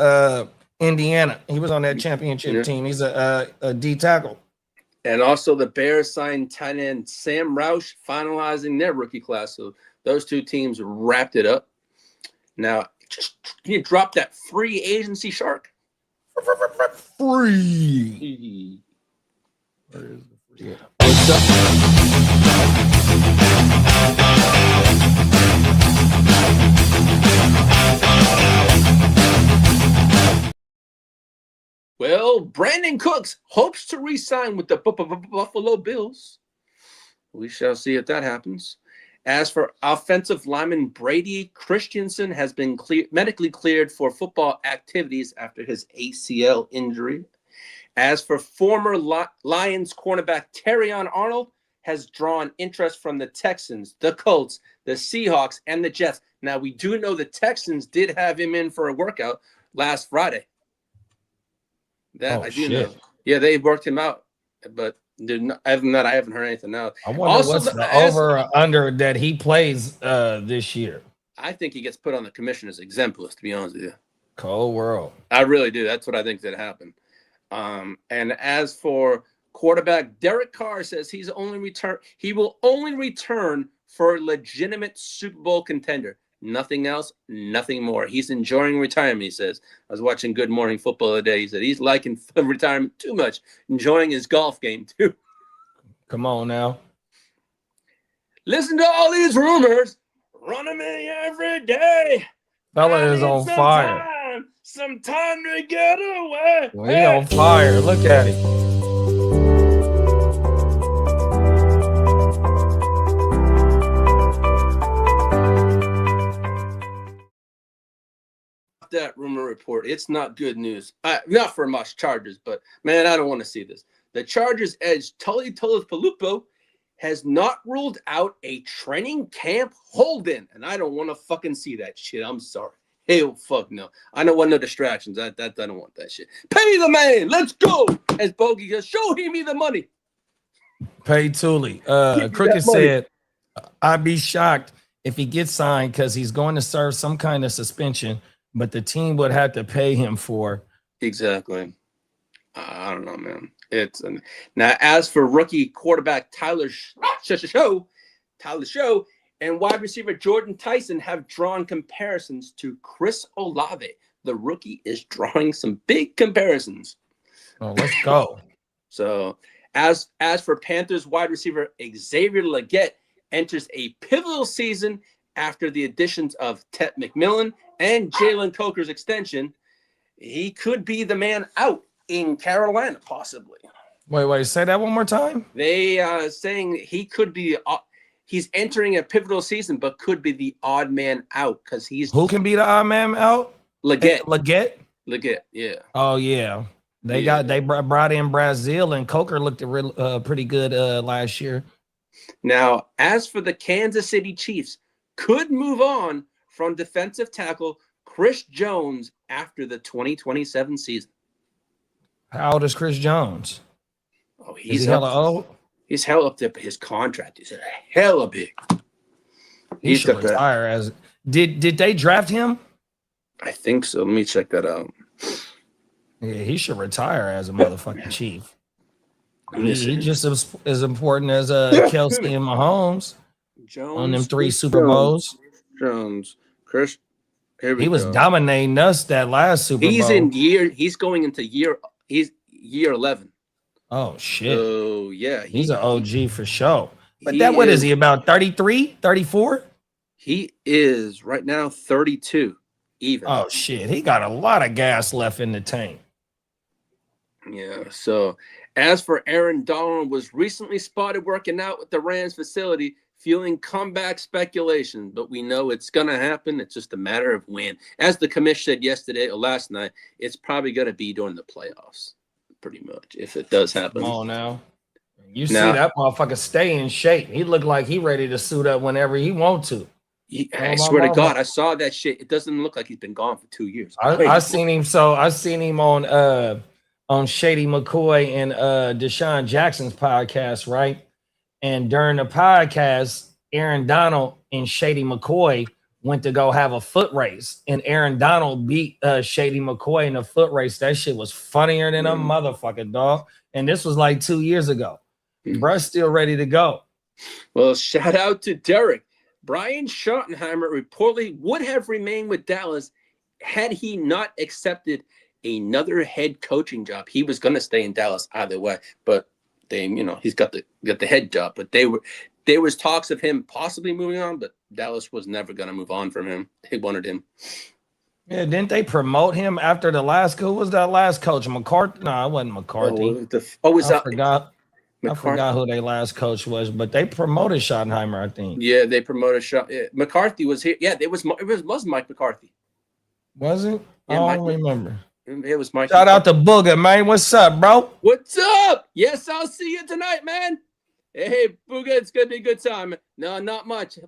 Indiana. He was on that championship team. He's a D tackle.
And also the Bears signed tight end Sam Roush, finalizing their rookie class. So those two teams wrapped it up. Now, can you drop that free agency shark?
Free. Where is the free?
What's up? Well, Brandon Cooks hopes to re-sign with the Buffalo Bills. We shall see if that happens. As for offensive lineman Brady Christensen has been medically cleared for football activities after his ACL injury. As for former Lions cornerback Terrion Arnold has drawn interest from the Texans, the Colts, the Seahawks, and the Jets. Now, we do know the Texans did have him in for a workout last Friday. I do know. Yeah, they worked him out, but other than that, I haven't heard anything else.
I wonder also, what's the over or under that he plays this year.
I think he gets put on the commissioner's exempt list, to be honest with you.
Cold world.
I really do. That's what I think that happened. And as for quarterback, Derek Carr says he will only return for a legitimate Super Bowl contender. Nothing else, nothing more. He's enjoying retirement, he says. I was watching Good Morning Football the other day. He said he's liking retirement too much, enjoying his golf game too.
Come on now.
Listen to all these rumors. Running me every day.
Fella is on fire.
Some time to get away.
Well, he on fire. Look at him.
That rumor report, it's not good news. Not for much Chargers, but man, I don't want to see this. The Chargers edge Tuipulotu has not ruled out a training camp hold-in, and I don't want to fucking see that shit. I'm sorry. Hell, fuck no. I don't want no distractions. I don't want that shit. Pay the man. Let's go. As Bogey goes, show him me the money.
Pay Tuli.
Give me
Crooked
that money.
said, I'd be shocked if he gets signed because he's going to serve some kind of suspension, but the team would have to pay him for.
Exactly. I don't know, man. Now, as for rookie quarterback Tyler Show and wide receiver Jordan Tyson have drawn comparisons to Chris Olave. The rookie is drawing some big comparisons.
Oh, let's go.
So, as for Panthers wide receiver Xavier Legette enters a pivotal season after the additions of Tet McMillan and Jalen Coker's extension, he could be the man out in Carolina, possibly.
Wait, say that one more time.
They saying he could be. He's entering a pivotal season, but could be the odd man out because he's.
Who can be the odd man out?
Legette, yeah.
Oh yeah, they brought in Brazil, and Coker looked pretty good last year.
Now, as for the Kansas City Chiefs, could move on from defensive tackle Chris Jones after the 2027 season.
How old is Chris Jones?
Oh,
he's hella old.
He's hella up there, but his contract is hella big.
He should retire as. Did they draft him?
I think so. Let me check that out.
Yeah, he should retire as a motherfucking Chief. He's just as important as Kelsey and Mahomes
Jones,
on them 3 Super Bowls.
Chris.
He was dominating us that last Super Bowl.
He's going into year 11.
Oh shit.
Oh yeah.
He's an OG for sure. But what is he, about 33, 34?
He is right now 32 even.
Oh shit. He got a lot of gas left in the tank.
Yeah. So as for Aaron Donald, was recently spotted working out with the Rams facility, fueling comeback speculation, but we know it's going to happen. It's just a matter of when. As the commission said yesterday or last night, it's probably going to be during the playoffs, pretty much, if it does happen.
Come on now. You see that motherfucker stay in shape. He looked like he ready to suit up whenever he want to.
I swear to God, I saw that shit. It doesn't look like he's been gone for 2 years.
I seen him. So I seen him on Shady McCoy and Deshaun Jackson's podcast, right? And during the podcast, Aaron Donald and Shady McCoy went to go have a foot race, and Aaron Donald beat Shady McCoy in a foot race. That shit was funnier than a motherfucking dog. And this was like 2 years ago. Bruh's still ready to go.
Well, shout out to Derek. Brian Schottenheimer reportedly would have remained with Dallas had he not accepted another head coaching job. He was going to stay in Dallas either way, but he's got the head job. But there was talks of him possibly moving on, but Dallas was never going to move on from him. They wanted him.
Yeah, didn't they promote him after the last? Who was that last coach? McCarthy? No, it wasn't McCarthy. I forgot who their last coach was, but they promoted Schottenheimer, I think.
Yeah, they promoted McCarthy was here. Yeah, it was Mike McCarthy.
Was it?
Yeah,
I don't remember.
It was Mike.
Shout out to Booger, man. What's up, bro?
What's up? Yes, I'll see you tonight, man. Hey, Booger, it's gonna be a good time. No, not much.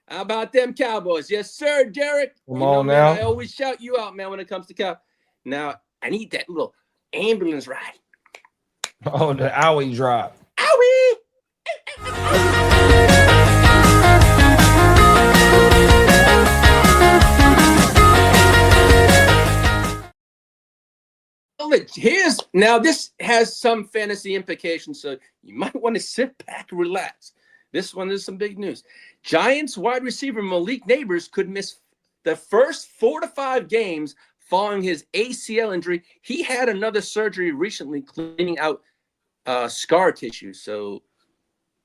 How about them Cowboys? Yes, sir, Derek.
Come on now.
Man, I always shout you out, man, when it comes to Cow. Now, I need that little ambulance ride.
Oh, the owie drop.
Owie! Now this has some fantasy implications, so you might want to sit back and relax. This one is some big news. Giants wide receiver Malik Nabers could miss the first 4 to 5 games following his ACL injury. He had another surgery recently cleaning out scar tissue, so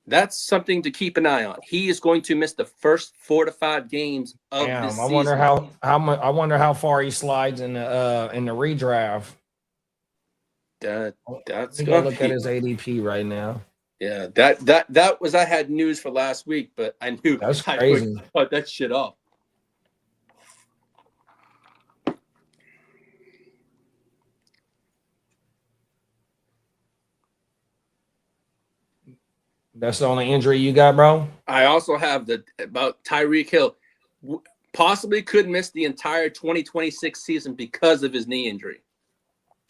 that's something to keep an eye on. He is going to miss the first 4 to 5 games of the season.
I wonder how far he slides in the redraft.
That's
gonna look at his ADP right now.
Yeah, that was, I had news for last week, but I knew
that's crazy.
I cut that shit off.
That's the only injury you got, bro?
I also have about Tyreek Hill. possibly could miss the entire 2026 season because of his knee injury.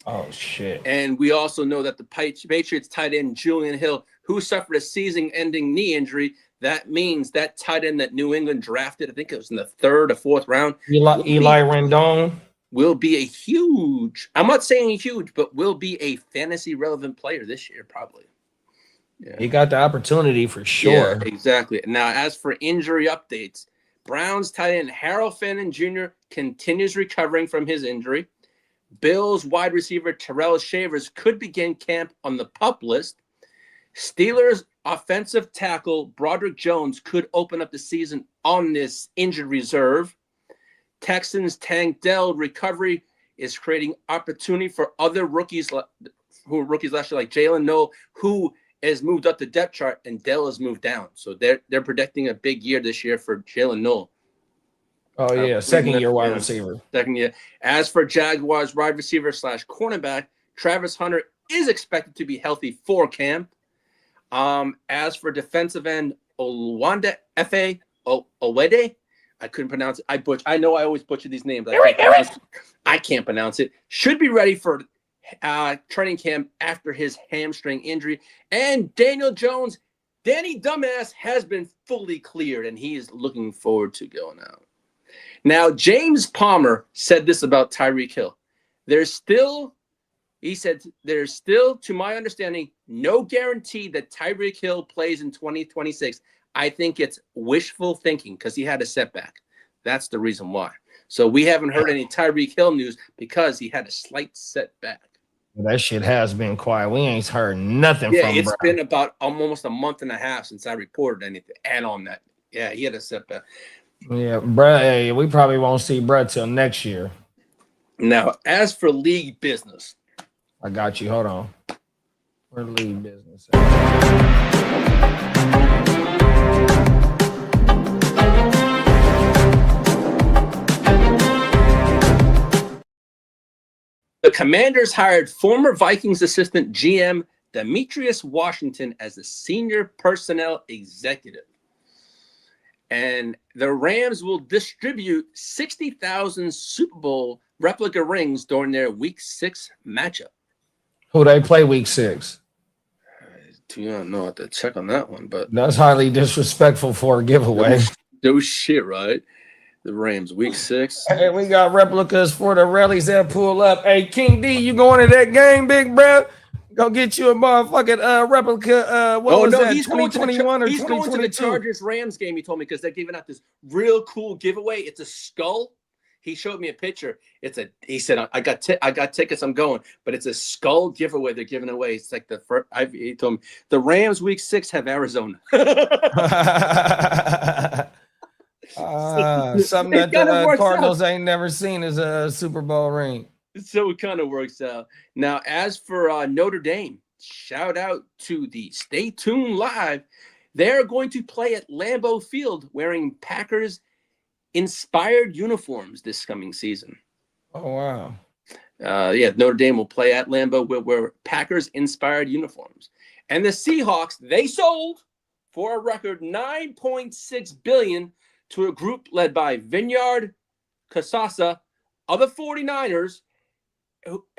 Oh, shit.
And we also know that the Patriots tight end Julian Hill, who suffered a season-ending knee injury, that means that tight end that New England drafted, I think it was in the 3rd or 4th round,
Eli Rendon
will be a huge, I'm not saying huge, but will be a fantasy relevant player this year, probably. Yeah.
He got the opportunity for sure.
Yeah, exactly. Now, as for injury updates, Browns tight end Harold Fannin Jr. continues recovering from his injury. Bills wide receiver Terrell Shavers could begin camp on the PUP list. Steelers offensive tackle Broderick Jones could open up the season on this injured reserve. Texans Tank Dell recovery is creating opportunity for other rookies who were rookies last year, like Jalen Noel, who has moved up the depth chart, and Dell has moved down. So they're predicting a big year this year for Jalen Noel.
Oh, yeah. Second-year wide receiver.
Second year. As for Jaguars wide receiver / cornerback, Travis Hunter is expected to be healthy for camp. As for defensive end Olwanda F.A. Owede, I couldn't pronounce it. I know I always butcher these names. I can't pronounce it. Should be ready for training camp after his hamstring injury. And Daniel Jones, Danny Dumbass, has been fully cleared, and he is looking forward to going out. Now, James Palmer said this about Tyreek Hill. He said, there's still, to my understanding, no guarantee that Tyreek Hill plays in 2026. I think it's wishful thinking because he had a setback. That's the reason why. So we haven't heard any Tyreek Hill news because he had a slight setback.
That shit has been quiet. We ain't heard nothing from him.
Yeah, it's been about almost a month and a half since I reported anything. And on that, yeah, he had a setback.
Yeah, bruh, hey, we probably won't see bruh till next year.
Now, as for league business.
I got you. Hold on. Where league business?
The Commanders hired former Vikings assistant GM Demetrius Washington as the senior personnel executive. And the Rams will distribute 60,000 Super Bowl replica rings during their Week 6 matchup.
Who they play Week 6?
I don't know. I have to check on that one, but
that's highly disrespectful for a giveaway.
No shit, right? The Rams, Week 6.
Hey, we got replicas for the rallies that pull up. Hey, King D, you going to that game, big bro? Go get you a motherfucking replica. What was that? 2021 or 2022?
He's going to the Chargers Rams game. He told me because they're giving out this real cool giveaway. It's a skull. He showed me a picture. He said, I got tickets. I'm going, but it's a skull giveaway they're giving away. It's like the first. He told me the Rams Week 6 have Arizona.
Something that the Cardinals ain't never seen is a Super Bowl ring.
So it kind of works out. Now, as for Notre Dame, shout out to the Stay Tuned Live. They're going to play at Lambeau Field wearing Packers inspired uniforms this coming season.
Oh, wow.
Yeah, Notre Dame will play at Lambeau with wear Packers inspired uniforms. And the Seahawks, they sold for a record $9.6 billion to a group led by Vineyard Kasasa of the 49ers,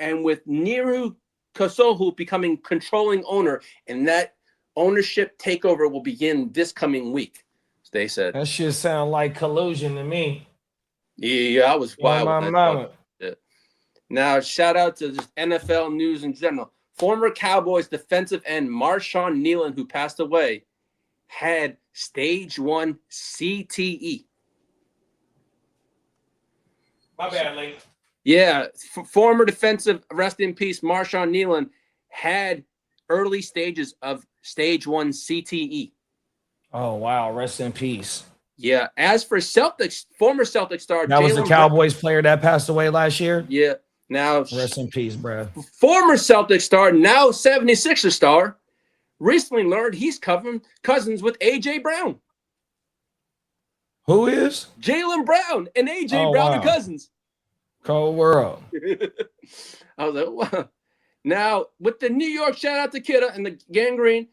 and with Niru Kosohu becoming controlling owner, and that ownership takeover will begin this coming week. They said
that shit sound like collusion to me.
Yeah, I was wild.
My mama.
Now, shout out to just NFL news in general. Former Cowboys defensive end Marshawn Nealon, who passed away, had stage 1 CTE.
My bad, Link.
Yeah, former defensive, rest in peace, Marshawn Nealon had early stages of stage 1 CTE.
Oh, wow. Rest in peace.
Yeah. As for Celtics, former Celtics star.
That was the Cowboys player that passed away last year?
Yeah. Now,
rest in peace, bro.
Former Celtics star, now 76er star, recently learned he's cousins with A.J. Brown.
Who is?
Jaylen Brown and A.J. Brown are cousins.
Cold world.
I was like, wow. Now, with the New York, shout out to Kitteh and the Gangrene,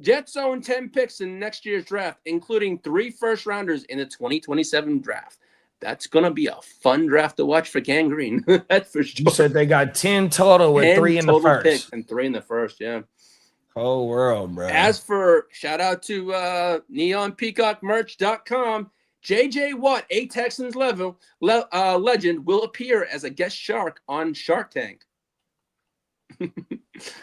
Jets own 10 picks in next year's draft, including 3 first-rounders in the 2027 draft. That's going to be a fun draft to watch for Gang Green. That's for sure.
You said they got 10 total with 3 in the first.
Picks and 3 in the first, yeah.
Whole world, bro.
As for shout out to neonpeacockmerch.com, JJ Watt, a Texans legend, will appear as a guest shark on Shark Tank.
Oh,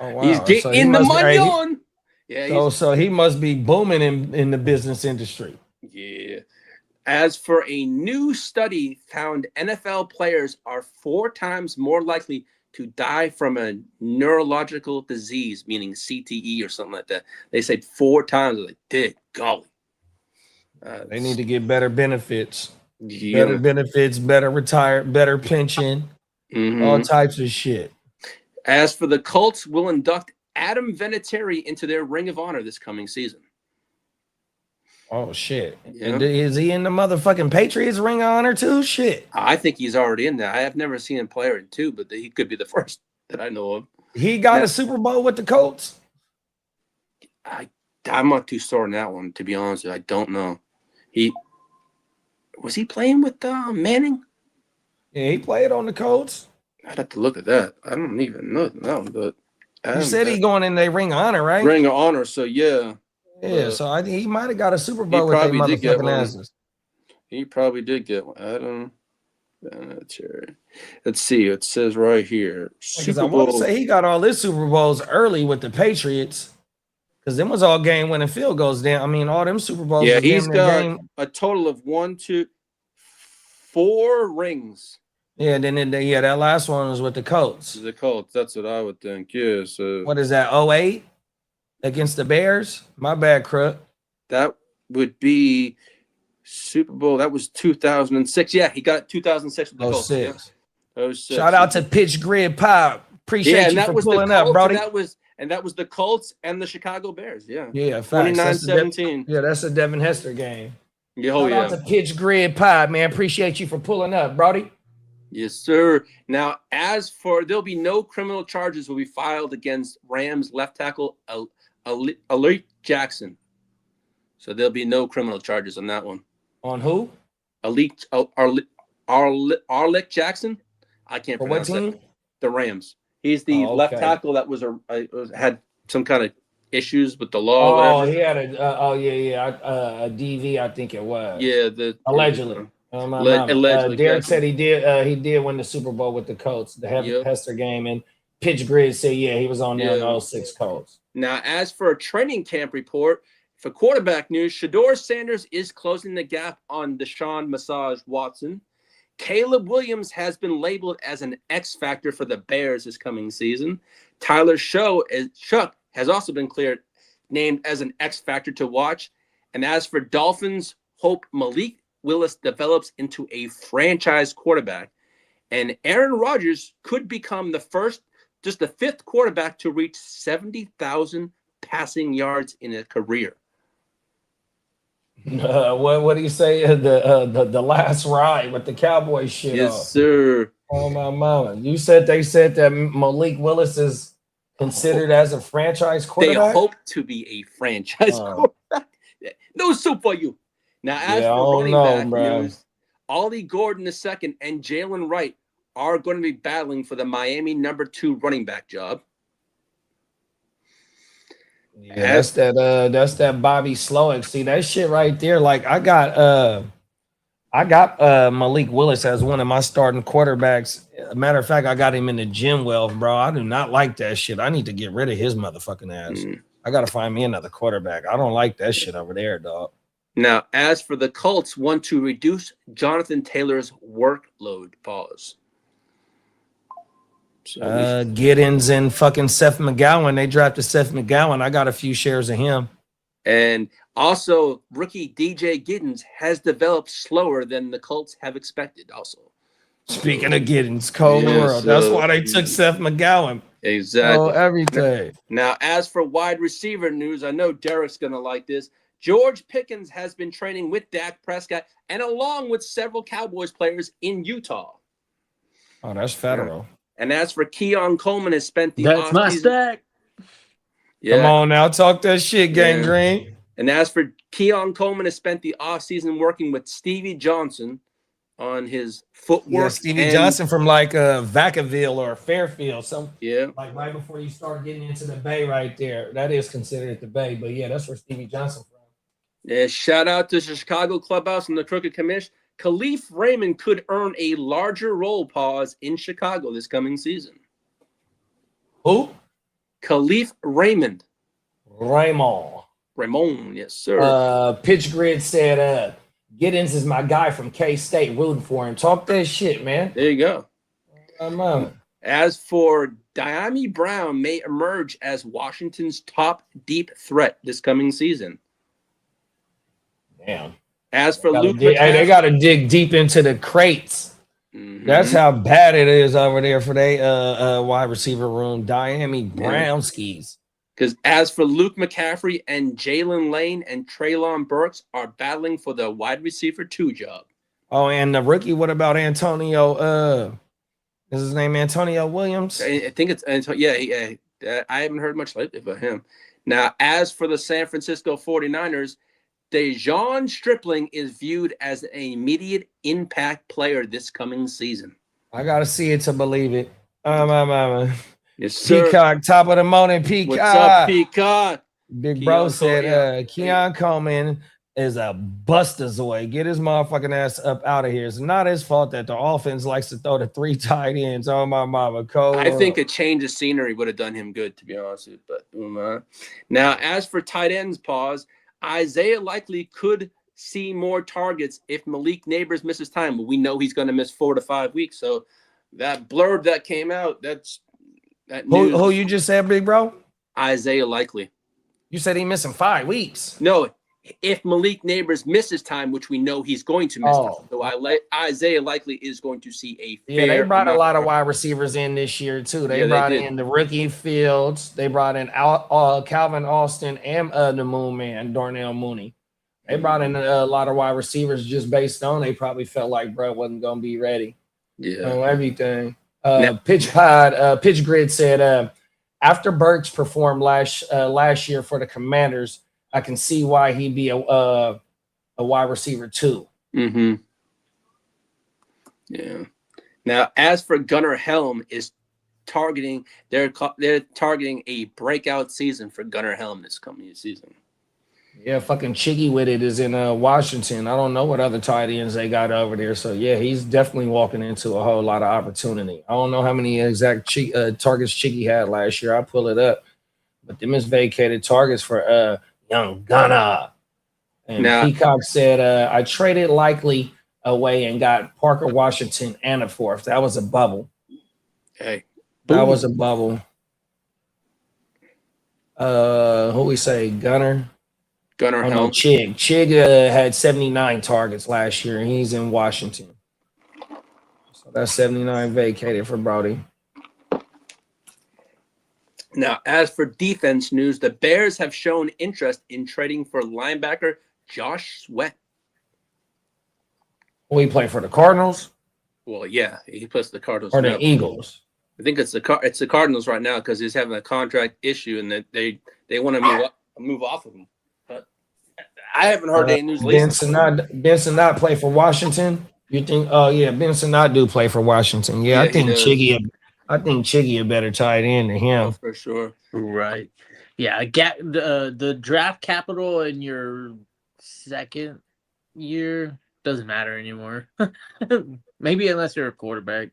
wow.
He's getting the money on. Yeah.
So he must be booming in the business industry.
Yeah. As for a new study found NFL players are 4 times more likely to die from a neurological disease, meaning CTE or something like that. They said 4 times. Like, dig, golly.
They need to get better benefits.
Yeah.
Better benefits, better better pension, all types of shit.
As for the Colts, will induct Adam Vinatieri into their Ring of Honor this coming season.
Oh, shit.
Yeah.
And is he in the motherfucking Patriots Ring of Honor too? Shit.
I think he's already in there. I have never seen him play in 2, but he could be the first that I know of.
He got a Super Bowl with the Colts?
I'm not too sure on that one, to be honest with you. I don't know. Was he playing with Manning?
Yeah, he played on the Colts.
I'd have to look at that. I don't even know that, but
You said he going in their Ring of Honor, right?
Ring of Honor, so yeah.
Yeah, so I think he might have got a Super Bowl with their motherfucking asses.
He probably did get one. Adam Vinatieri. Let's see. It says right here.
Because I want to say he got all his Super Bowls early with the Patriots. Because them was all game-winning field goals. Down. I mean, all them Super Bowls.
Yeah, he's got a total of 1, 2, 4 rings.
Yeah, then that last one was with the Colts.
The Colts, that's what I would think. Yeah. So
what is that? 08 against the Bears? My bad, Crook.
That would be Super Bowl. That was 2006. Yeah, he got 2006 with the Colts.
06.
Yeah.
Shout out to Pitch Grid Pop. Appreciate you for pulling up, Brody.
And that was the Colts and the Chicago Bears. Yeah.
Yeah, facts.
29-17.
Yeah, that's a Devin Hester game.
Shout
out to Pitch Grid Pop, man. Appreciate you for pulling up, Brody.
Yes, sir. Now, there'll be no criminal charges will be filed against Rams left tackle Alec Jackson. So there'll be no criminal charges on that one.
On who?
Alec Jackson. I can't pronounce that. The Rams. He's the left tackle that had some kind of issues with the law.
Oh, he had a DV, I think it was.
Yeah,
allegedly.
Allegedly.
Derek said he did win the Super Bowl with the Colts, the Hester game, and Pitch Grid said he was on there in 06 Colts.
Now, as for a training camp report for quarterback news, Shedeur Sanders is closing the gap on Deshaun Massage Watson. Caleb Williams has been labeled as an X factor for the Bears this coming season. Tyler Shuck has also been named as an X factor to watch. And as for Dolphins, hope Malik Willis develops into a franchise quarterback. And Aaron Rodgers could become the 5th quarterback to reach 70,000 passing yards in a career.
What do you say? The last ride with the Cowboy shit.
Yes, sir.
Oh my mama! They said that Malik Willis is considered as a franchise quarterback.
They hope to be a franchise quarterback. No soup for you. Now, as for running back news, Ollie Gordon II and Jalen Wright are going to be battling for the Miami number 2 running back job.
Yeah, that's that Bobby Slowick. See that shit right there. Like I got Malik Willis as one of my starting quarterbacks. Matter of fact, I got him in the gym. Well, bro, I do not like that shit. I need to get rid of his motherfucking ass. I gotta find me another quarterback. I don't like that shit over there, dog.
Now, as for the Colts, want to reduce Jonathan Taylor's workload. Pause. So
Giddens and fucking Seth McGowan. They drafted Seth McGowan. I got a few shares of him.
And also, rookie DJ Giddens has developed slower than the Colts have expected. Also,
speaking of Giddens, cold world. That's why they took Seth McGowan.
Exactly.
Oh, everything.
Now, as for wide receiver news, I know Derek's gonna like this. George Pickens has been training with Dak Prescott and along with several Cowboys players in Utah.
Oh, that's federal.
And as for Keon Coleman has spent the
That's my stack.
Yeah. Come on now, talk that shit, Gang Green.
And as for Keon Coleman has spent the offseason working with Stevie Johnson on his footwork.
Yeah, Stevie Johnson from like Vacaville or Fairfield,
Yeah,
like right before you start getting into the Bay, right there. That is considered the Bay, but yeah, that's where Stevie Johnson from.
Yeah, shout out to the Chicago clubhouse and the Crooked Commish. Khalif Raymond could earn a larger role pause in Chicago this coming season.
Who?
Khalif Raymond. Raymond, yes, sir.
Pitch Grid said, Giddens is my guy from K-State, rooting for him. Talk that shit, man.
There you go.
On.
As for Diami Brown may emerge as Washington's top deep threat this coming season.
Damn.
As for Luke
McCaffrey, they got to dig deep into the crates. Mm-hmm. That's how bad it is over there for they wide receiver room. Diami Brownskis.
Because as for Luke McCaffrey and Jalen Lane and Treylon Burks are battling for the wide receiver 2 job.
Oh, and the rookie, what about Antonio? Is his name Antonio Williams?
I think it's Antonio. Yeah. I haven't heard much lately about him. Now, as for the San Francisco 49ers, Dejon Stripling is viewed as an immediate impact player this coming season.
I got to see it to believe it.
Yes, sir.
Peacock, top of the morning, Peacock.
What's up, Peacock?
Big bro said Keon Coleman is a bustazoid. Get his motherfucking ass up out of here. It's not his fault that the offense likes to throw the 3 tight ends on my mama.
I think a change of scenery would have done him good, to be honest with you. But now, as for tight ends, pause. Isaiah Likely could see more targets if Malik Nabers misses time. But we know he's going to miss 4 to 5 weeks. So that blurb that came out, that news.
Who you just said, big bro?
Isaiah Likely.
You said he missing 5 weeks.
No, if Malik Nabers misses time, which we know he's going to miss time. So Isaiah Likely is going to see a fair.
Yeah, they brought a lot of wide receivers in this year too. They brought in the rookie Fields. They brought in Calvin Austin and the Moon Man, Darnell Mooney. They brought in a lot of wide receivers just based on they probably felt like bro wasn't going to be ready.
Yeah,
everything. Pitch Grid said after Burks performed last year for the Commanders, I can see why he'd be a wide receiver too.
Mm-hmm. Yeah. Now, as for Gunnar Helm is targeting, they're targeting a breakout season for Gunnar Helm this coming season.
Yeah, fucking Chiggy with it is in Washington. I don't know what other tight ends they got over there. So yeah, he's definitely walking into a whole lot of opportunity. I don't know how many exact targets Chiggy had last year. I'll pull it up, but them is vacated targets for young Gunnar. And now, Peacock said, I traded Likely away and got Parker Washington and a 4th. That was a bubble.
Hey,
that was a bubble. Who we say? Gunnar
Helm.
Chig. Chig had 79 targets last year, and he's in Washington. So that's 79 vacated for Brody.
Now, as for defense news, the Bears have shown interest in trading for linebacker Josh Sweat.
Will he play for the Cardinals?
Well, yeah, he plays for the Cardinals.
Or the Eagles?
I think it's the Cardinals right now because he's having a contract issue and that they want to move off of him. But I haven't heard any news lately.
Benson not play for Washington? You think? Oh yeah, Benson not do play for Washington. Yeah, I think Chiggy a better tight end than him.
Oh, for sure.
Right. Yeah, the draft capital in your second year doesn't matter anymore. Maybe unless you're a quarterback.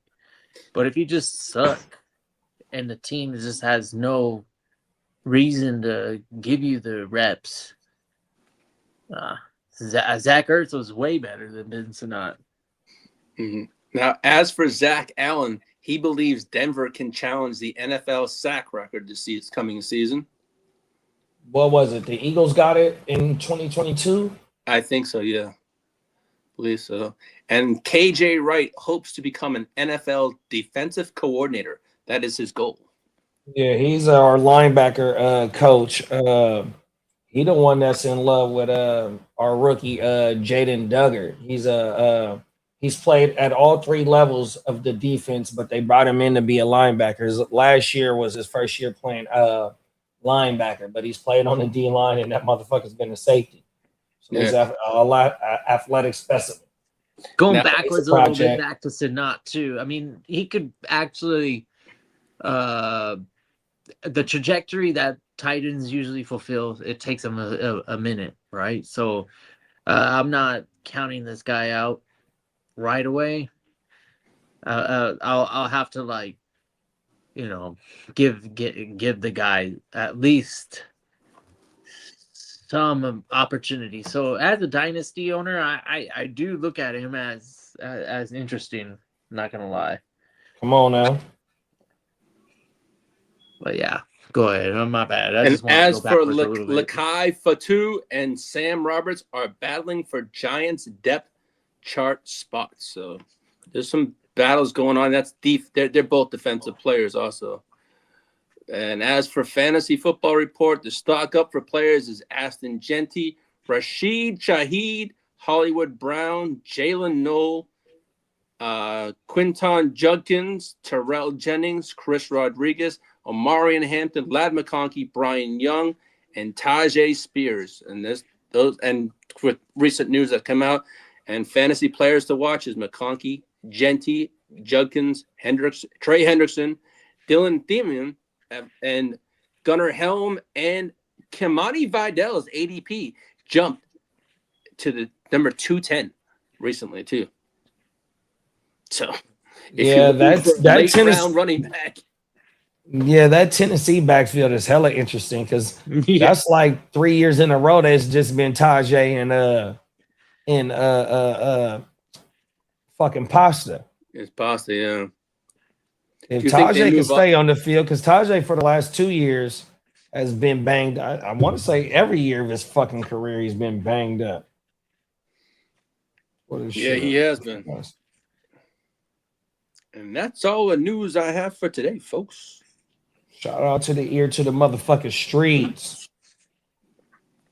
But if you just suck and the team just has no reason to give you the reps, Zach Ertz was way better than Ben Sinnott.
Mm-hmm. Now, as for Zach Allen, he believes Denver can challenge the NFL sack record this coming season.
What was it? The Eagles got it in 2022?
I think so, yeah. Believe so. And KJ Wright hopes to become an NFL defensive coordinator. That is his goal.
Yeah, he's our linebacker coach. He the one that's in love with our rookie Jaden Duggar. He's played at all 3 levels of the defense, but they brought him in to be a linebacker. Last year was his first year playing linebacker, but he's played on the D line, and that motherfucker's been a safety. So he's a lot athletic specimen.
Going
Now,
backwards a little bit back to Sinat too. I mean, he could actually the trajectory that Titans usually fulfill, it takes them a minute, right? So I'm not counting this guy out right away. I'll have to like, you know, give the guy at least some opportunity. So as a dynasty owner, I do look at him as interesting. Not gonna lie.
Come on now.
But yeah, go ahead. My bad. I
And
just want to
as
go
for
backwards a little bit.
Lakai Fatu and Sam Roberts are battling for Giants depth chart spots. So there's some battles going on. That's deep. They're both defensive players also. And as for Fantasy Football Report, the stock up for players is Aston Genty, Rashid Shaheed, Hollywood Brown, Jalen Knoll, Quinton Judkins, Terrell Jennings, Chris Rodriguez, Omarion Hampton, Ladd McConkey, Brian Young, and Tajay Spears. And those with recent news that come out, and fantasy players to watch is McConkey, Genty, Judkins, Trey Hendrickson, Dylan Thiemann, and Gunnar Helm, and Kimani Vidal's ADP jumped to the number 210 recently too. So if
that
round running back.
Yeah, that Tennessee backfield is hella interesting because that's like 3 years in a row that's just been Tajay and fucking Pasta.
It's Pasta, yeah.
If Tajay can stay on the field, because Tajay for the last 2 years has been banged. I want to say every year of his fucking career he's been banged up.
He has been. And that's all the news I have for today, folks.
Shout out to the ear to the motherfucking streets.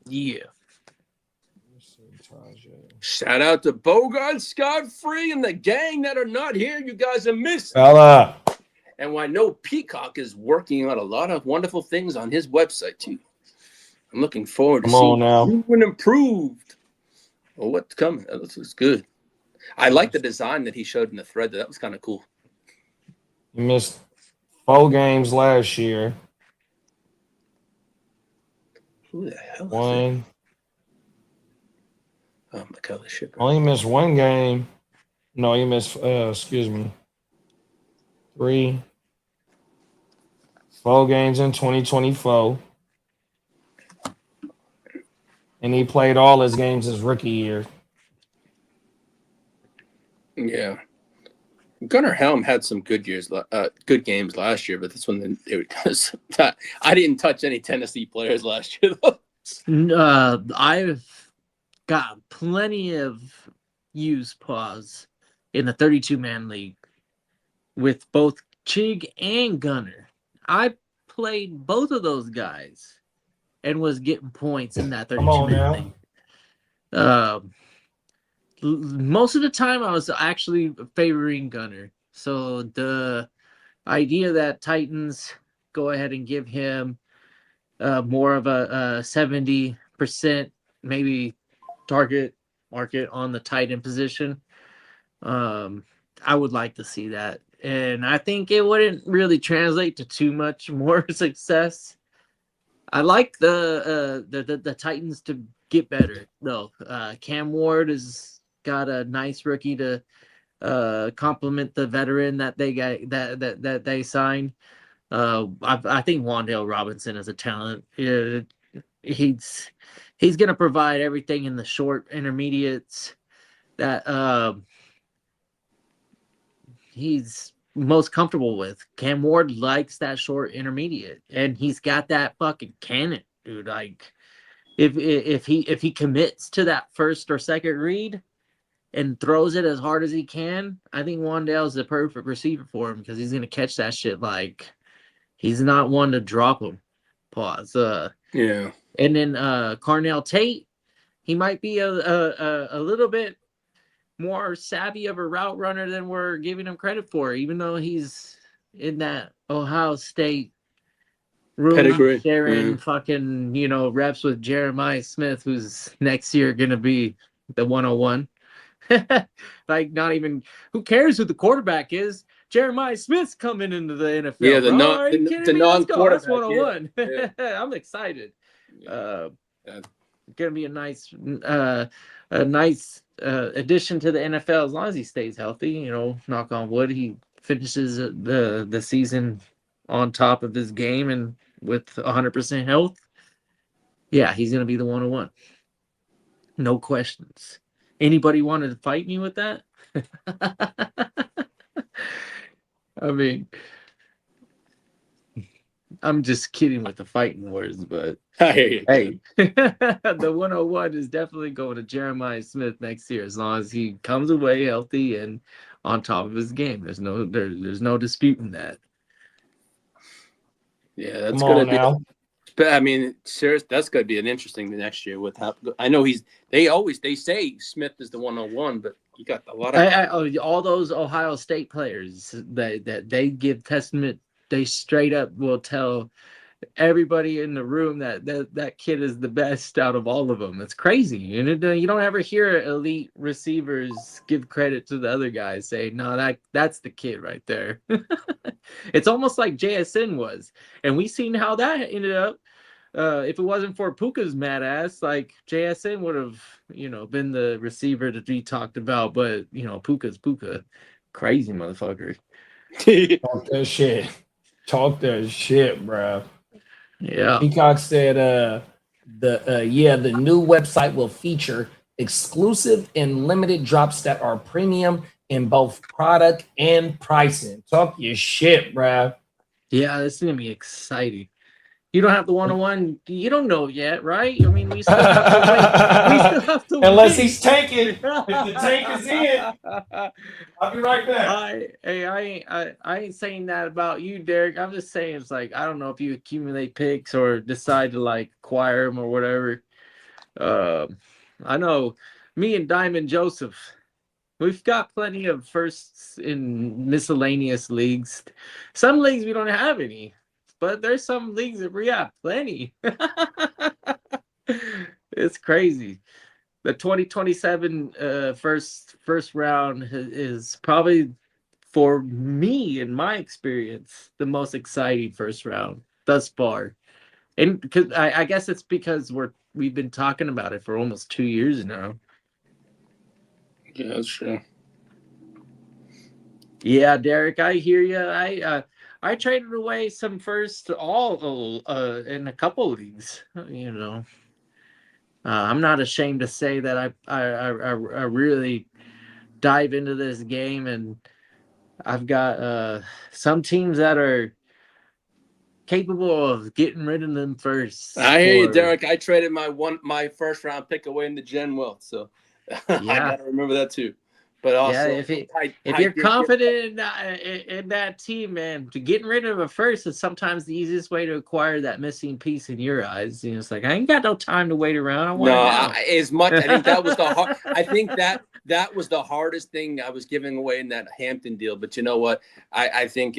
Yeah.
Shout out to Bogard Scott Free and the gang that are not here. You guys are missing.
Fella.
And I know Peacock is working on a lot of wonderful things on his website too. I'm looking forward to seeing new and improved. Well, what's coming? That looks good. I like the design that he showed in the thread. That was kind of cool.
He missed 4 games last year.
Who the hell is
One.
that? Oh, my color shipper.
Only missed 1 game. No, he missed, 3, 4 games in 2024. And he played all his games his rookie year.
Yeah. Gunnar Helm had some good games last year, but this one I didn't touch any Tennessee players last year though.
I've got plenty of use pause in the 32-man league with both Chig and Gunnar. I played both of those guys and was getting points in that 32-man league. Most of the time I was actually favoring Gunnar. So the idea that Titans go ahead and give him more of a 70% maybe target market on the tight end position, I would like to see that. And I think it wouldn't really translate to too much more success. I like the Titans to get better though. Cam Ward has got a nice rookie to complement the veteran that they got that they signed. I think Wan'Dale Robinson is a talent. He's going to provide everything in the short intermediates that he's most comfortable with. Cam Ward likes that short intermediate, and he's got that fucking cannon, dude. Like if he commits to that first or second read and throws it as hard as he can, I think Wan'Dale's the perfect receiver for him because he's gonna catch that shit. Like he's not one to drop him. Pause.
Yeah.
And then Carnell Tate, he might be a little bit more savvy of a route runner than we're giving him credit for, even though he's in that Ohio State room
pedigree,
sharing fucking, reps with Jeremiah Smith, who's next year going to be the 101. Like, not even, who cares who the quarterback is? Jeremiah Smith's coming into the NFL.
Yeah, the
bro.
non-
Are you
the-
kidding
the
me? Let's go. That's
non-quarterback,
101.
yeah.
I'm excited.
Yeah.
Gonna be a nice addition to the NFL as long as he stays healthy. You know, knock on wood, he finishes the season on top of his game and with 100% health. Yeah, he's gonna be the 101. No questions. Anybody wanted to fight me with that? I mean, I'm just kidding with the fighting words, but
I hear you.
hey, the 101 is definitely going to Jeremiah Smith next year as long as he comes away healthy and on top of his game. There's no disputing that.
Yeah, that's
Come
gonna
on
be.
now.
But I mean, seriously, that's gonna be an interesting next year with how. I know they say Smith is the 101, but you got a lot of.
All those Ohio State players that they give testament, they straight up will tell everybody in the room that kid is the best out of all of them. It's crazy. You don't ever hear elite receivers give credit to the other guys, say, no, that's the kid right there. It's almost like JSN was. And we seen how that ended up. If it wasn't for Puka's mad ass, like JSN would have, been the receiver that we talked about. But, Puka's Puka. Crazy motherfucker.
Talk that shit. Talk that shit, bro.
Yeah.
Peacock said the new website will feature exclusive and limited drops that are premium in both product and pricing. Talk your shit, bro.
Yeah, this is gonna be exciting. You don't have the 101. You don't know yet, right? I mean, we still have to wait. We still have to
Unless
wait.
he's tanking. If the tank is in, I'll be right back.
I ain't saying that about you, Derek. I'm just saying it's like, I don't know if you accumulate picks or decide to like acquire them or whatever. I know me and Diamond Joseph, we've got plenty of firsts in miscellaneous leagues. Some leagues we don't have any, but there's some leagues that we have plenty. It's crazy. The 2027 first round is probably, for me, in my experience, the most exciting first round thus far. And because I guess it's because we've been talking about it for almost 2 years now.
Yeah, that's true.
Yeah, Derek, I hear you. I traded away some first all in a couple leagues. I'm not ashamed to say that I really dive into this game, and I've got some teams that are capable of getting rid of them first.
I hear you, Derek. I traded my first round pick away in the Gen Wealth, so I gotta remember that too. But also,
if you're confident in that team, man, to getting rid of a first is sometimes the easiest way to acquire that missing piece in your eyes. It's like, I ain't got no time to wait around. I
think that was the hard. I think that was the hardest thing I was giving away in that Hampton deal. But you know what? I think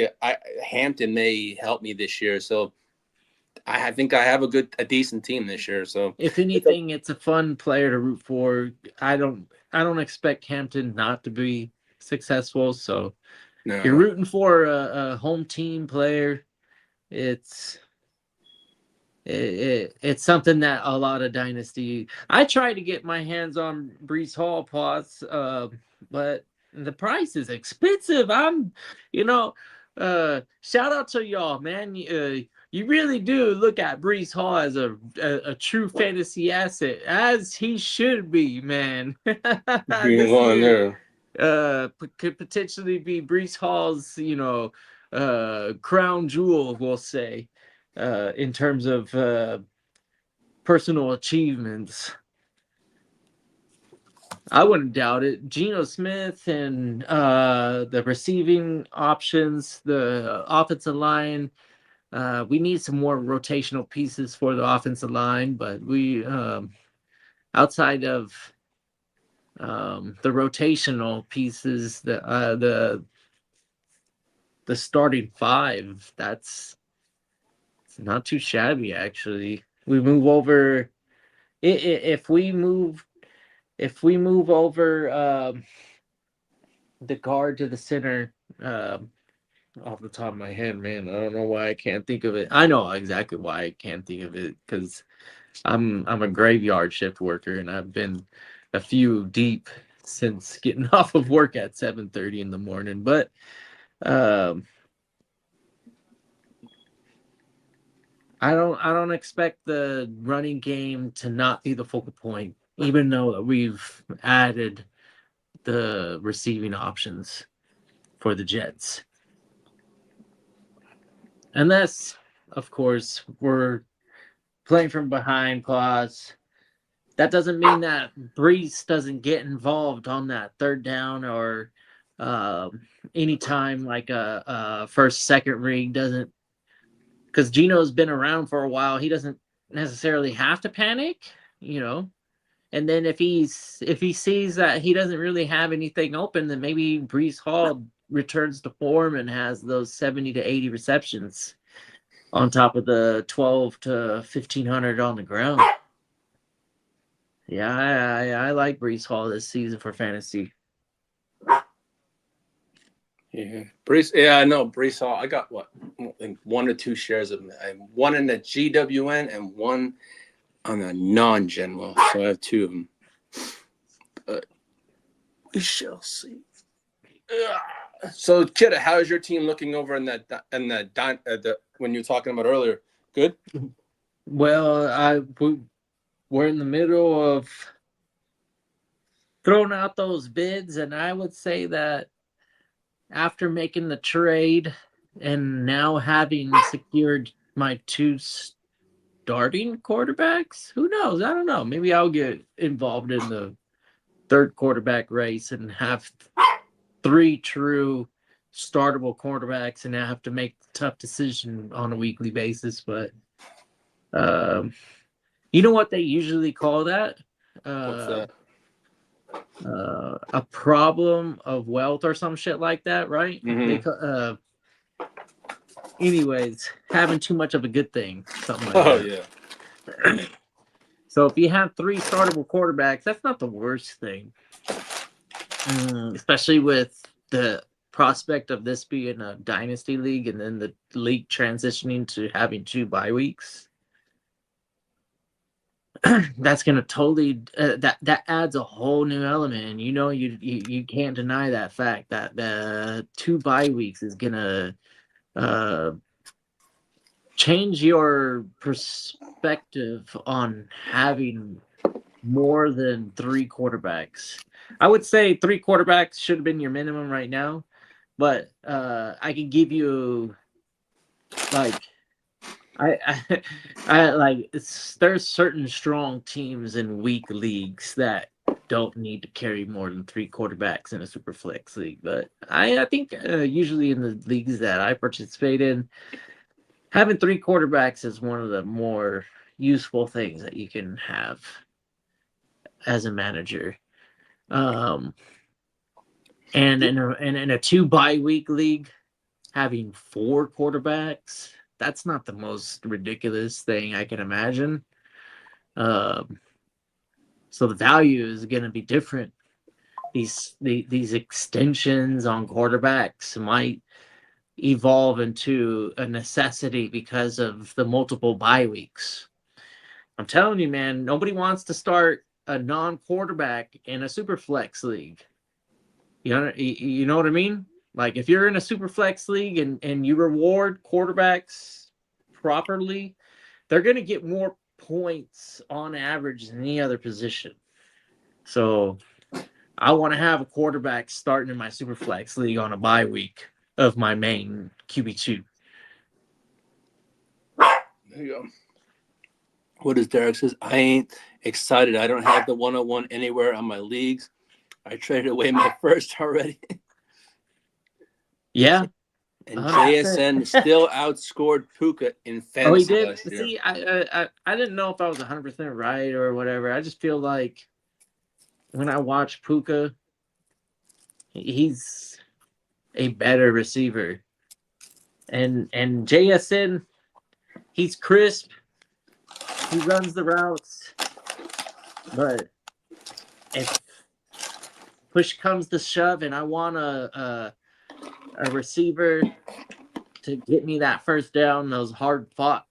Hampton may help me this year. So I think I have a decent team this year. So
if anything, it's a fun player to root for. I don't expect Hampton not to be successful. So
no.
You're rooting for a home team player. It's something that a lot of dynasty. I tried to get my hands on Brees Hall pots, but the price is expensive. Shout out to y'all, man. You really do look at Brees Hall as a true fantasy asset, as he should be, man. Could potentially be Brees Hall's, crown jewel, we'll say, in terms of personal achievements. I wouldn't doubt it. Geno Smith and the receiving options, the offensive line. We need some more rotational pieces for the offensive line, but we, outside of the rotational pieces, the starting five, it's not too shabby, actually. We move over. If we move if we move over the guard to the center, off the top of my head, man, I don't know why I can't think of it. I know exactly why I can't think of it, because I'm a graveyard shift worker, and I've been a few deep since getting off of work at 7:30 in the morning. But I don't expect the running game to not be the focal point, even though we've added the receiving options for the Jets. Unless, of course, we're playing from behind pause. That doesn't mean that Brees doesn't get involved on that third down or anytime like a first, second read doesn't, because Gino's been around for a while. He doesn't necessarily have to panic, you know. And then if he sees that he doesn't really have anything open, then maybe Brees Hall returns to form and has those 70 to 80 receptions on top of the 12 to 1,500 on the ground. Yeah, I like Brees Hall this season for fantasy.
Yeah, Brees. Yeah, I know Brees Hall. I got what, like 1 or 2 shares of him. One in the GWN and one on a non-general. So I have 2 of them. But we shall see. So, Kitteh, how is your team looking over in the when you were talking about earlier? Good.
Well, we're in the middle of throwing out those bids, and I would say that after making the trade and now having secured my 2 starting quarterbacks, who knows? I don't know. Maybe I'll get involved in the third quarterback race and have 3 true startable quarterbacks, and I have to make a tough decision on a weekly basis. But you know what they usually call that?
What's that?
A problem of wealth or some shit like that, right?
Mm-hmm.
Anyways, having too much of a good thing, something like that.
Yeah.
So if you have 3 startable quarterbacks, that's not the worst thing. Especially with the prospect of this being a dynasty league and then the league transitioning to having 2 bye weeks. That's gonna totally that adds a whole new element, and you can't deny that fact that the 2 bye weeks is gonna change your perspective on having more than 3 quarterbacks. I would say 3 quarterbacks should have been your minimum right now, but I can give you like I like there's certain strong teams in weak leagues that don't need to carry more than 3 quarterbacks in a super flex league. But I think usually in the leagues that I participate in, having 3 quarterbacks is one of the more useful things that you can have as a manager. And in a 2 bye week league, having 4 quarterbacks, that's not the most ridiculous thing I can imagine. So the value is going to be different. These extensions on quarterbacks might evolve into a necessity because of the multiple bye weeks. I'm telling you, man, nobody wants to start a non-quarterback in a super flex league. You know what I mean? Like if you're in a super flex league and you reward quarterbacks properly, they're going to get more points on average than any other position. So I want to have a quarterback starting in my super flex league on a bye week of my main QB2.
There you go. What does Derek says? I ain't excited. I don't have the 101 anywhere on my leagues. I traded away my first already.
Yeah.
And 100%. JSN still outscored Puka in fantasy.
Oh, he did?
Last year.
See, I didn't know if I was 100% right or whatever. I just feel like when I watch Puka, he's a better receiver. And JSN, he's crisp. He runs the routes. But if push comes to shove and I want a receiver to get me that first down, those hard fought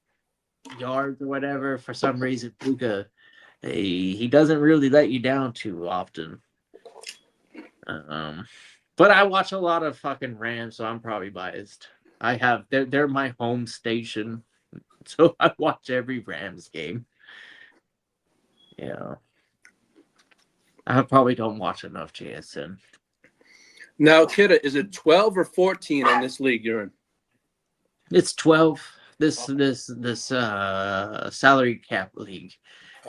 yards or whatever, for some reason, Puka, he doesn't really let you down too often. But I watch a lot of fucking Rams, so I'm probably biased. They're my home station, so I watch every Rams game. Yeah. I probably don't watch enough JSN.
Now, Kitteh, is it 12 or 14 in this league you're in?
It's 12. This salary cap league.